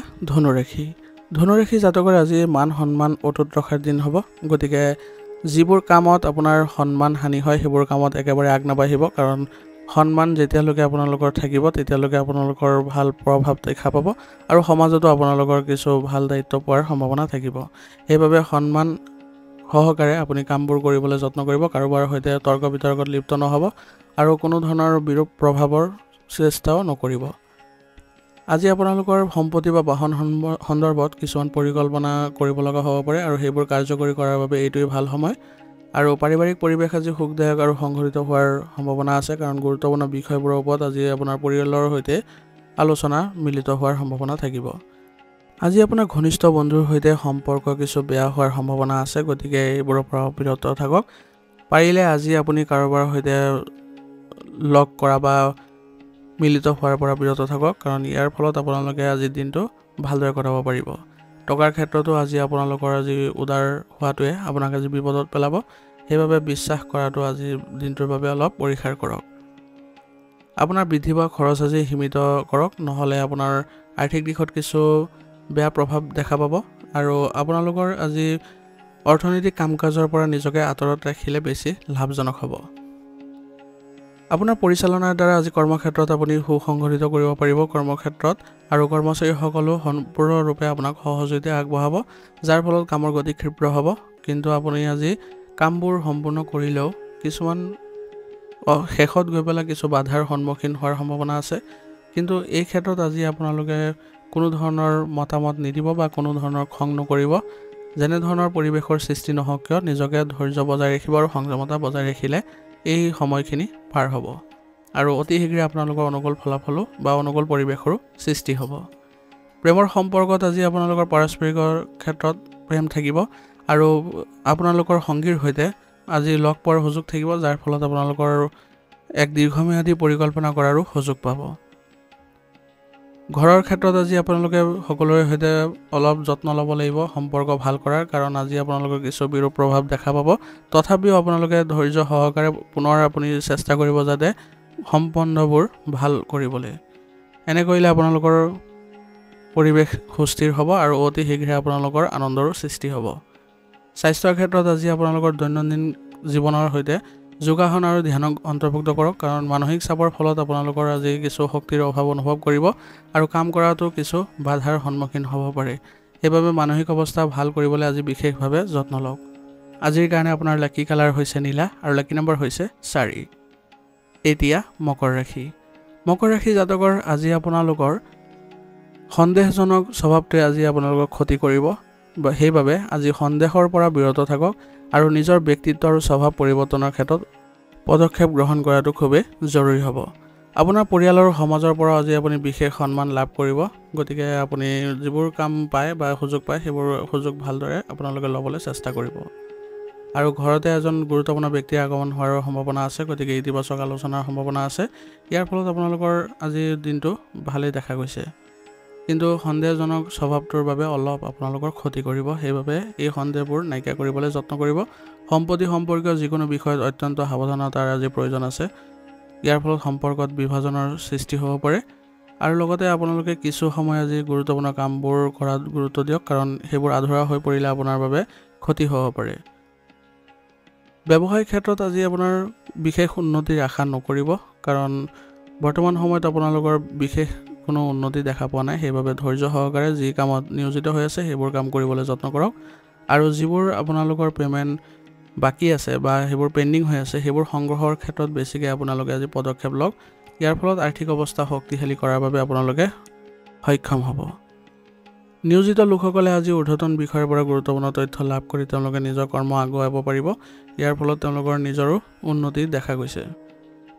ধনুৰাশি জাতকৰ আজি মান সন্মান অটুট ৰখাৰ দিন হ'ব। গতিকে যিবোৰ কামত আপোনাৰ সন্মান হানি হয় সেইবোৰ কামত একেবাৰে আগ নাবাঢ়িব। কাৰণ সন্মান যেতিয়ালৈকে আপোনালোকৰ থাকিব তেতিয়ালৈকে আপোনালোকৰ ভাল প্ৰভাৱ দেখা পাব আৰু সমাজতো আপোনালোকৰ কিছু ভাল দায়িত্ব পোৱাৰ সম্ভাৱনা থাকিব। সেইবাবে সন্মান সহকাৰে আপুনি কামবোৰ কৰিবলৈ যত্ন কৰিব। কাৰোবাৰ সৈতে তৰ্ক বিতৰ্কত লিপ্ত নহ'ব আৰু কোনো ধৰণৰ বিৰূপ প্ৰভাৱৰ চেষ্টাও নকৰিব। আজি আপোনালোকৰ সম্পত্তি বা বাহন সন্দৰ্ভত কিছুমান পৰিকল্পনা কৰিব লগা হ'ব পাৰে আৰু সেইবোৰ কাৰ্যকৰী কৰাৰ বাবে এইটোৱেই ভাল সময়। আৰু পাৰিবাৰিক পৰিৱেশ আজি সুখদায়ক আৰু সংঘটিত হোৱাৰ সম্ভাৱনা আছে। কাৰণ গুৰুত্বপূৰ্ণ বিষয়বোৰৰ ওপৰত আজি আপোনাৰ পৰিয়ালৰ সৈতে আলোচনা মিলিত হোৱাৰ সম্ভাৱনা থাকিব। আজি আপোনাৰ ঘনিষ্ঠ বন্ধুৰ সৈতে সম্পৰ্ক কিছু বেয়া হোৱাৰ সম্ভাৱনা আছে। গতিকে এইবোৰৰ পৰা বিৰত থাকক। পাৰিলে আজি আপুনি কাৰোবাৰ সৈতে লগ কৰা বা মিলিত হোৱাৰ পৰা বিৰত থাকক। কাৰণ ইয়াৰ ফলত আপোনালোকে আজিৰ দিনটো ভালদৰে কটাব পাৰিব। টকাৰ ক্ষেত্ৰতো আজি আপোনালোকৰ আজি উদাৰ হোৱাটোৱে আপোনাক আজি বিপদত পেলাব। সেইবাবে বিশ্বাস কৰাটো আজি দিনটোৰ বাবে অলপ পৰীক্ষা কৰক। আপোনাৰ বৃদ্ধি পোৱা খৰচ আজি সীমিত কৰক, নহ'লে আপোনাৰ আৰ্থিক দিশত কিছু বেয়া প্ৰভাৱ দেখা পাব। আৰু আপোনালোকৰ আজি অৰ্থনৈতিক কাম কাজৰ পৰা নিজকে আঁতৰত ৰাখিলে বেছি লাভজনক হ'ব। আপোনাৰ পৰিচালনাৰ দ্বাৰা আজি কৰ্মক্ষেত্ৰত আপুনি সুসংগঠিত কৰিব পাৰিব কৰ্মক্ষেত্ৰত, আৰু কৰ্মচাৰীসকলেও সম্পূৰ্ণৰূপে আপোনাক সহযোগিতা আগবঢ়াব, যাৰ ফলত কামৰ গতি ক্ষীপ্ৰ হ'ব। কিন্তু আপুনি আজি কামবোৰ সম্পূৰ্ণ কৰিলেও কিছুমান শেষত গৈ পেলাই কিছু বাধাৰ সন্মুখীন হোৱাৰ সম্ভাৱনা আছে। কিন্তু এই ক্ষেত্ৰত আজি আপোনালোকে কোনো ধৰণৰ মতামত নিদিব বা কোনো ধৰণৰ খং নকৰিব। যেনে ধৰণৰ পৰিৱেশৰ সৃষ্টি নহওক কিয় নিজকে ধৈৰ্য বজাই ৰাখিব আৰু সংযমতা বজাই ৰাখিলে এই সময়খিনি পাৰ হ'ব আৰু অতি শীঘ্ৰে আপোনালোকৰ অনুকূল ফলাফলো বা অনুকূল পৰিৱেশৰো সৃষ্টি হ'ব। প্ৰেমৰ সম্পৰ্কত আজি আপোনালোকৰ পাৰস্পৰিকৰ ক্ষেত্ৰত প্ৰেম থাকিব আৰু আপোনালোকৰ সংগীৰ সৈতে আজি লগ পোৱাৰ সুযোগ থাকিব, যাৰ ফলত আপোনালোকৰ এক দীৰ্ঘম্যাদী পৰিকল্পনা কৰাৰো সুযোগ পাব। ঘৰৰ ক্ষেত্ৰত আজি আপোনালোকে সকলোৰে সৈতে অলপ যত্ন ল'ব লাগিব সম্পৰ্ক ভাল কৰাৰ, কাৰণ আজি আপোনালোকৰ কিছু বিৰূপ প্ৰভাৱ দেখা পাব। তথাপিও আপোনালোকে ধৈৰ্য সহকাৰে পুনৰ আপুনি চেষ্টা কৰিব যাতে সম্বন্ধবোৰ ভাল কৰিবলৈ। এনে কৰিলে আপোনালোকৰ পৰিৱেশ সুস্থিৰ হ'ব আৰু অতি শীঘ্ৰে আপোনালোকৰ আনন্দৰো সৃষ্টি হ'ব। স্বাস্থ্যৰ ক্ষেত্ৰত আজি আপোনালোকৰ দৈনন্দিন জীৱনৰ সৈতে যোগাসন আৰু ধ্যানক অন্তৰ্ভুক্ত কৰক, কাৰণ মানসিক চাপৰ ফলত আপোনালোকৰ আজি কিছু শক্তিৰ অভাৱ অনুভৱ কৰিব আৰু কাম কৰাটো কিছু বাধাৰ সন্মুখীন হ'ব পাৰে। সেইবাবে মানসিক অৱস্থা ভাল কৰিবলৈ আজি বিশেষভাৱে যত্ন লওক। আজিৰ কাৰণে আপোনাৰ লাকি কালাৰ হৈছে নীলা আৰু লাকি নম্বৰ হৈছে 4। এতিয়া মকৰ ৰাশি। মকৰ ৰাশি জাতকৰ আজি আপোনালোকৰ সন্দেহজনক স্বভাৱটোৱে আজি আপোনালোকক ক্ষতি কৰিব, সেইবাবে আজি সন্দেহৰ পৰা বিৰত থাকক আৰু নিজৰ ব্যক্তিত্ব আৰু স্বভাৱ পৰিৱৰ্তনৰ ক্ষেত্ৰত পদক্ষেপ গ্ৰহণ কৰাটো খুবেই জৰুৰী হ'ব। আপোনাৰ পৰিয়ালৰ সমাজৰ পৰা আজি আপুনি বিশেষ সন্মান লাভ কৰিব, গতিকে আপুনি যিবোৰ কাম পায় বা সুযোগ পায় সেইবোৰ সুযোগ ভালদৰে আপোনালোকে ল'বলৈ চেষ্টা কৰিব। আৰু ঘৰতে এজন গুৰুত্বপূৰ্ণ ব্যক্তিৰ আগমন হোৱাৰ সম্ভাৱনা আছে, গতিকে ইতিবাচক আলোচনাৰ সম্ভাৱনা আছে। ইয়াৰ ফলত আপোনালোকৰ আজিৰ দিনটো ভালেই দেখা গৈছে, কিন্তু সন্দেহজনক স্বভাৱটোৰ বাবে অলপ আপোনালোকৰ ক্ষতি কৰিব, সেইবাবে এই সন্দেহবোৰ নাইকিয়া কৰিবলৈ যত্ন কৰিব। সম্পত্তি সম্পৰ্কীয় যিকোনো বিষয়ত অত্যন্ত সাৱধানতাৰ আজি প্ৰয়োজন আছে, ইয়াৰ ফলত সম্পৰ্কত বিভাজনৰ সৃষ্টি হ'ব পাৰে। আৰু লগতে আপোনালোকে কিছু সময় আজি গুৰুত্বপূৰ্ণ কামবোৰ কৰাত গুৰুত্ব দিয়ক, কাৰণ সেইবোৰ আধৰুৱা হৈ পৰিলে আপোনাৰ বাবে ক্ষতি হ'ব পাৰে। ব্যৱসায়িক ক্ষেত্ৰত আজি আপোনাৰ বিশেষ উন্নতিৰ আশা নকৰিব, কাৰণ বৰ্তমান সময়ত আপোনালোকৰ বিশেষ কোনো উন্নতি দেখা পোৱা নাই। সেইবাবে ধৈৰ্য সহকাৰে যি কামত নিয়োজিত হৈ আছে সেইবোৰ কাম কৰিবলৈ যত্ন কৰক, আৰু যিবোৰ আপোনালোকৰ পে'মেণ্ট বাকী আছে বা সেইবোৰ পেণ্ডিং হৈ আছে সেইবোৰ সংগ্ৰহৰ ক্ষেত্ৰত বেছিকৈ আপোনালোকে আজি পদক্ষেপ লওক। ইয়াৰ ফলত আৰ্থিক অৱস্থা শক্তিশালী কৰাৰ বাবে আপোনালোকে সক্ষম হ'ব। নিয়োজিত লোকসকলে আজি ঊৰ্ধ্বতন বিষয়ৰ পৰা গুৰুত্বপূৰ্ণ তথ্য লাভ কৰি তেওঁলোকে নিজৰ কৰ্ম আগুৱাব পাৰিব। ইয়াৰ ফলত তেওঁলোকৰ নিজৰো উন্নতি দেখা গৈছে।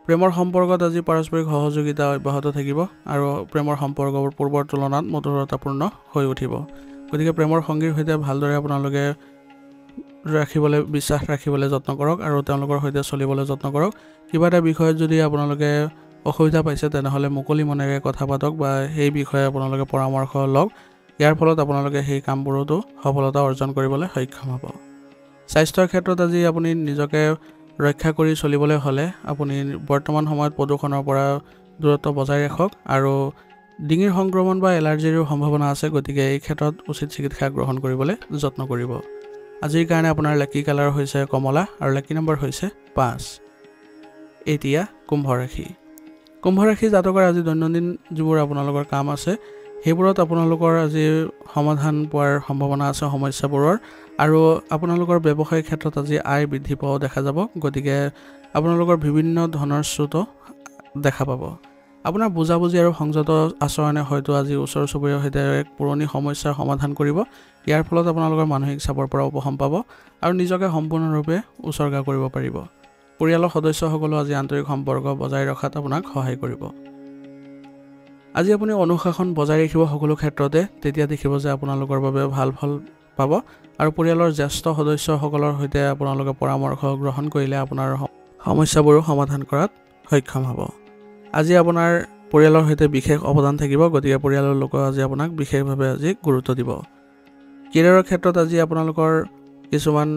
প্ৰেমৰ সম্পৰ্কত আজি পাৰস্পৰিক সহযোগিতা অব্যাহত থাকিব আৰু প্ৰেমৰ সম্পৰ্কবোৰ পূৰ্বৰ তুলনাত মধুৰতাপূৰ্ণ হৈ উঠিব। গতিকে প্ৰেমৰ সংগীৰ সৈতে ভালদৰে আপোনালোকে বিশ্বাস ৰাখিবলৈ যত্ন কৰক আৰু তেওঁলোকৰ সৈতে চলিবলৈ যত্ন কৰক। কিবা এটা বিষয়ত যদি আপোনালোকে অসুবিধা পাইছে তেনেহ'লে মুকলি মনেৰে কথা পাতক বা সেই বিষয়ে আপোনালোকে পৰামৰ্শ লওক। ইয়াৰ ফলত আপোনালোকে সেই কামবোৰতো সফলতা অৰ্জন কৰিবলৈ সক্ষম হ'ব। স্বাস্থ্যৰ ক্ষেত্ৰত আজি আপুনি নিজকে ৰক্ষা কৰি চলিবলৈ হ'লে আপুনি বৰ্তমান সময়ত প্ৰদূষণৰ পৰা দূৰত্ব বজাই ৰাখক, আৰু ডিঙিৰ সংক্ৰমণ বা এলাৰ্জিৰো সম্ভাৱনা আছে, গতিকে এই ক্ষেত্ৰত উচিত চিকিৎসা গ্ৰহণ কৰিবলৈ যত্ন কৰিব। আজিৰ কাৰণে আপোনাৰ লাকি কালাৰ হৈছে কমলা আৰু লাকি নম্বৰ হৈছে 5। এতিয়া কুম্ভ ৰাশি। কুম্ভ ৰাশি জাতকৰ আজি দৈনন্দিন যিবোৰ আপোনালোকৰ কাম আছে সেইবোৰত আপোনালোকৰ আজি সমাধান পোৱাৰ সম্ভাৱনা আছে সমস্যাবোৰৰ, আৰু আপোনালোকৰ ব্যৱসায়িক ক্ষেত্ৰত আজি আয় বৃদ্ধি পোৱাও দেখা যাব। গতিকে আপোনালোকৰ বিভিন্ন ধনৰ স্ৰোতো দেখা পাব। আপোনাৰ বুজাবুজি আৰু সংযত আচৰণে হয়তো আজি ওচৰ চুবুৰীয়াৰ সৈতে এক পুৰণি সমস্যাৰ সমাধান কৰিব। ইয়াৰ ফলত আপোনালোকৰ মানসিক চাপৰ পৰা উপশম পাব আৰু নিজকে সম্পূৰ্ণৰূপে উচৰ্গা কৰিব পাৰিব। পৰিয়ালৰ সদস্যসকলেও আজি আন্তৰিক সম্পৰ্ক বজাই ৰখাত আপোনাক সহায় কৰিব। আজি আপুনি অনুশাসন বজাই ৰাখিব সকলো ক্ষেত্ৰতে, তেতিয়া দেখিব যে আপোনালোকৰ বাবে ভাল ফল পাব, আৰু পৰিয়ালৰ জ্যেষ্ঠ সদস্যসকলৰ সৈতে আপোনালোকে পৰামৰ্শ গ্ৰহণ কৰিলে আপোনাৰ সমস্যাবোৰো সমাধান কৰাত সক্ষম হ'ব। আজি আপোনাৰ পৰিয়ালৰ সৈতে বিশেষ অৱদান থাকিব, গতিকে পৰিয়ালৰ লোকে আজি আপোনাক বিশেষভাৱে আজি গুৰুত্ব দিব। কেৰিয়াৰৰ ক্ষেত্ৰত আজি আপোনালোকৰ কিছুমান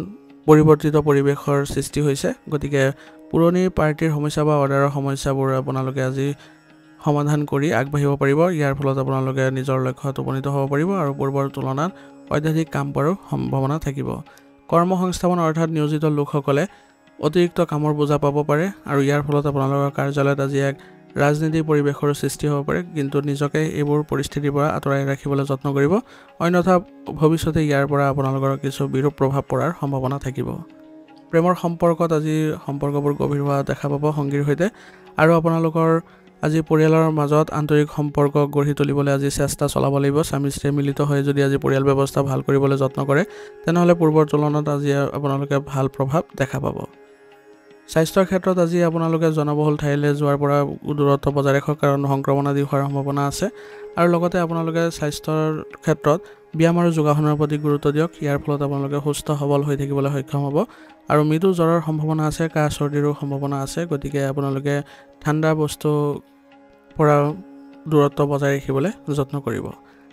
পৰিৱৰ্তিত পৰিৱেশৰ সৃষ্টি হৈছে, গতিকে পুৰণি পাৰ্টিৰ সমস্যা বা অৰ্ডাৰৰ সমস্যাবোৰ আপোনালোকে আজি সমাধান কৰি আগবাঢ়িব পাৰিব। ইয়াৰ ফলত আপোনালোকে নিজৰ লক্ষ্যত উপনীত হ'ব পাৰিব আৰু পূৰ্বৰ তুলনাত অত্যাধিক কাম কৰাৰ সম্ভাৱনা থাকিব। কৰ্ম সংস্থাপন অৰ্থাৎ নিয়োজিত লোকসকলে অতিৰিক্ত কামৰ বোজা পাব পাৰে, আৰু ইয়াৰ ফলত আপোনালোকৰ কাৰ্যালয়ত আজি এক ৰাজনীতিৰ পৰিৱেশৰ সৃষ্টি হ'ব পাৰে, কিন্তু নিজকে এইবোৰ পৰিস্থিতিৰ পৰা আঁতৰাই ৰাখিবলৈ যত্ন কৰিব, অন্যথা ভৱিষ্যতে ইয়াৰ পৰা আপোনালোকৰ কিছু বিৰূপ প্ৰভাৱ পৰাৰ সম্ভাৱনা থাকিব। প্ৰেমৰ সম্পৰ্কত আজি সম্পৰ্কবোৰ গভীৰ হোৱা দেখা পাব সংগীৰ সৈতে, আৰু আপোনালোকৰ আজি পৰিয়ালৰ মাজত আন্তৰিক সম্পৰ্ক গঢ়ি তুলিবলৈ আজি চেষ্টা চলাব লাগিব স্বামী স্ত্ৰী মিলিত হৈ যদি আজি পৰিয়াল ব্যৱস্থা ভাল কৰিবলৈ যত্ন কৰে তেনেহলে পূৰ্বৰ তুলনাত আজি আপোনালোকে ভাল প্ৰভাৱ দেখা পাব স্বাস্থ্যৰ ক্ষেত্ৰত আজি আপোনালোকে জনবহুল ঠাইলৈ যোৱাৰ পৰা দূৰত্ব বজাই ৰাখক কাৰণ সংক্ৰমণ আদি হোৱাৰ সম্ভাৱনা আছে আৰু লগতে আপোনালোকে স্বাস্থ্যৰ ক্ষেত্ৰত ব্যায়াম আৰু যোগাসনৰ প্ৰতি গুৰুত্ব দিয়ক ইয়াৰ ফলত আপোনালোকে সুস্থ সবল হৈ থাকিবলৈ সক্ষম হ'ব আৰু মৃদু জ্বৰৰ সম্ভাৱনা আছে কাহ চৰ্দিৰো সম্ভাৱনা আছে গতিকে আপোনালোকে ঠাণ্ডা বস্তু পৰা দূৰত্ব বজাই ৰাখিবলৈ যত্ন কৰিব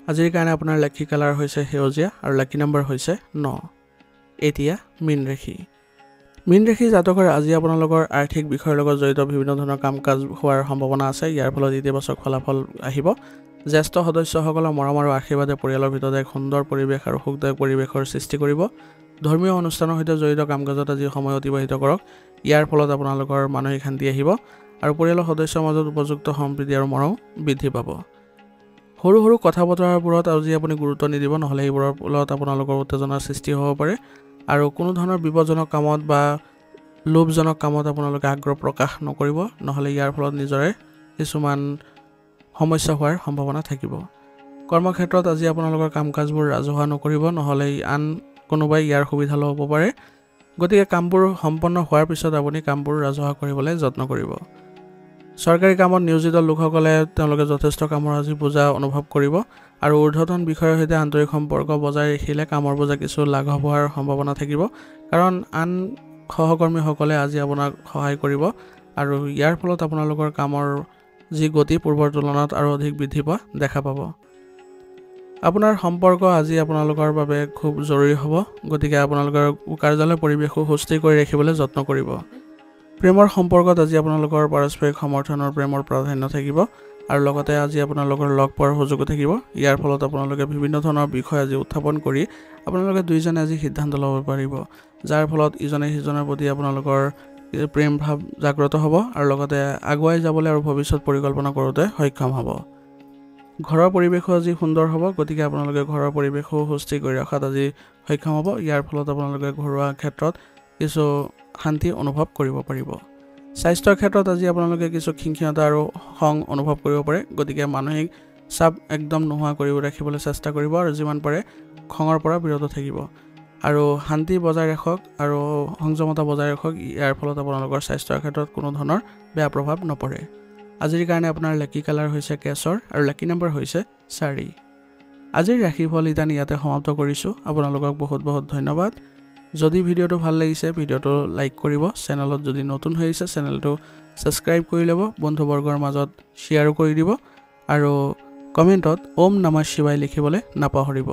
আজিৰ কাৰণে আপোনাৰ লাকি কালাৰ হৈছে সেউজীয়া আৰু লাকি নম্বৰ হৈছে 9 এতিয়া মীন ৰাশি জাতকৰ আজি আপোনালোকৰ আৰ্থিক বিষয়ৰ লগত জড়িত বিভিন্ন ধৰণৰ কাম-কাজ হোৱাৰ সম্ভাৱনা আছে ইয়াৰ ফলত ইতিবাচক ফলাফল আহিব জ্যেষ্ঠ সদস্যসকলৰ মৰম আৰু আশীৰ্বাদে পৰিয়ালৰ ভিতৰত এক সুন্দৰ পৰিৱেশ আৰু সুখদায়ক পৰিৱেশৰ সৃষ্টি কৰিব ধৰ্মীয় অনুষ্ঠানৰ সৈতে জড়িত কাম-কাজত আজি সময় অতিবাহিত কৰক ইয়াৰ ফলত আপোনালোকৰ মানসিক শান্তি আহিব আৰু পৰিয়ালৰ সদস্যৰ মাজত উপযুক্ত সম্প্ৰীতি আৰু মৰম বৃদ্ধি পাব সৰু সৰু কথা বতৰাবোৰত আজি আপুনি গুৰুত্ব নিদিব নহলে এইবোৰৰ ফলত আপোনালোকৰ উত্তেজনাৰ সৃষ্টি হ'ব পাৰে আৰু কোনো ধৰণৰ বিপদজনক কামত বা লোভজনক কামত আপোনালোকে আগ্ৰহ প্ৰকাশ নকৰিব নহলে ইয়াৰ ফলত নিজৰে কিছুমান সমস্যা হোৱাৰ সম্ভাৱনা থাকিব কৰ্মক্ষেত্ৰত আজি আপোনালোকৰ কাম-কাজবোৰ ৰাজহুৱা নকৰিব নহলে আন কোনোবাই ইয়াৰ সুবিধা ল'ব পাৰে গতিকে কামবোৰ সম্পন্ন হোৱাৰ পিছত আপুনি কামবোৰ ৰাজহুৱা কৰিবলৈ যত্ন কৰিব চৰকাৰী কামত নিয়োজিত লোকসকলে তেওঁলোকে যথেষ্ট কামৰ আজি বোজা অনুভৱ কৰিব আৰু ঊৰ্ধ্বতন বিষয়ৰ সৈতে আন্তৰিক সম্পৰ্ক বজাই ৰাখিলে কামৰ বোজা কিছু লাঘৱ হোৱাৰ সম্ভাৱনা থাকিব কাৰণ আন সহকৰ্মীসকলে আজি আপোনাক সহায় কৰিব আৰু ইয়াৰ ফলত আপোনালোকৰ কামৰ যি গতি পূৰ্বৰ তুলনাত আৰু অধিক বৃদ্ধি পোৱা দেখা পাব আপোনাৰ সম্পৰ্ক আজি আপোনালোকৰ বাবে খুব জৰুৰী হ'ব গতিকে আপোনালোকৰ কাৰ্যালয় পৰিৱেশো সুস্থিৰ কৰি ৰাখিবলৈ যত্ন কৰিব প্ৰেমৰ সম্পৰ্কত আজি আপোনালোকৰ পাৰস্পৰিক সমৰ্থনৰ প্ৰেমৰ প্ৰাধান্য থাকিব আৰু লগতে আজি আপোনালোকৰ লগ পোৱাৰ সুযোগ থাকিব ইয়াৰ ফলত আপোনালোকে বিভিন্ন ধৰণৰ বিষয় আজি উত্থাপন কৰি আপোনালোকে দুইজনে আজি সিদ্ধান্ত ল'ব পাৰিব যাৰ ফলত ইজনে সিজনৰ প্ৰতি আপোনালোকৰ প্ৰেম ভাৱ জাগ্ৰত হ'ব আৰু লগতে আগুৱাই যাবলৈ আৰু ভৱিষ্যত পৰিকল্পনা কৰোঁতে সক্ষম হ'ব ঘৰৰ পৰিৱেশো আজি সুন্দৰ হ'ব গতিকে আপোনালোকে ঘৰৰ পৰিৱেশো সুস্থিৰ কৰি ৰখাত আজি সক্ষম হ'ব ইয়াৰ ফলত আপোনালোকে ঘৰুৱা ক্ষেত্ৰত কিছু শান্তি অনুভৱ কৰিব পাৰিব স্বাস্থ্যৰ ক্ষেত্ৰত আজি আপোনালোকে কিছু খিংখিঙতা আৰু খং অনুভৱ কৰিব পাৰে গতিকে মানসিক চাপ একদম নোহোৱা কৰি ৰাখিবলৈ চেষ্টা কৰিব আৰু যিমান পাৰে খঙৰ পৰা বিৰত থাকিব আৰু শান্তি বজাই ৰাখক আৰু সংযমতা বজাই ৰাখক ইয়াৰ ফলত আপোনালোকৰ স্বাস্থ্যৰ ক্ষেত্ৰত কোনো ধৰণৰ বেয়া প্ৰভাৱ নপৰে আজিৰ কাৰণে আপোনাৰ লাকি কালাৰ হৈছে কেশৰ আৰু লাকি নম্বৰ হৈছে 4 আজিৰ ৰাশিফল ইয়াতে সমাপ্ত কৰিছোঁ আপোনালোকক বহুত বহুত ধন্যবাদ যদি ভিডিঅ'টো ভাল লাগিছে ভিডিঅ'টো লাইক কৰিব চেনেলত যদি নতুন হৈ আছে চেনেলটো সাবস্ক্ৰাইব কৰি ল'ব বন্ধুবৰ্গৰ মাজত শ্বেয়াৰ কৰি দিব আৰু কমেণ্টত ওম নমঃ শিৱায় লিখিবলৈ নাপাহৰিব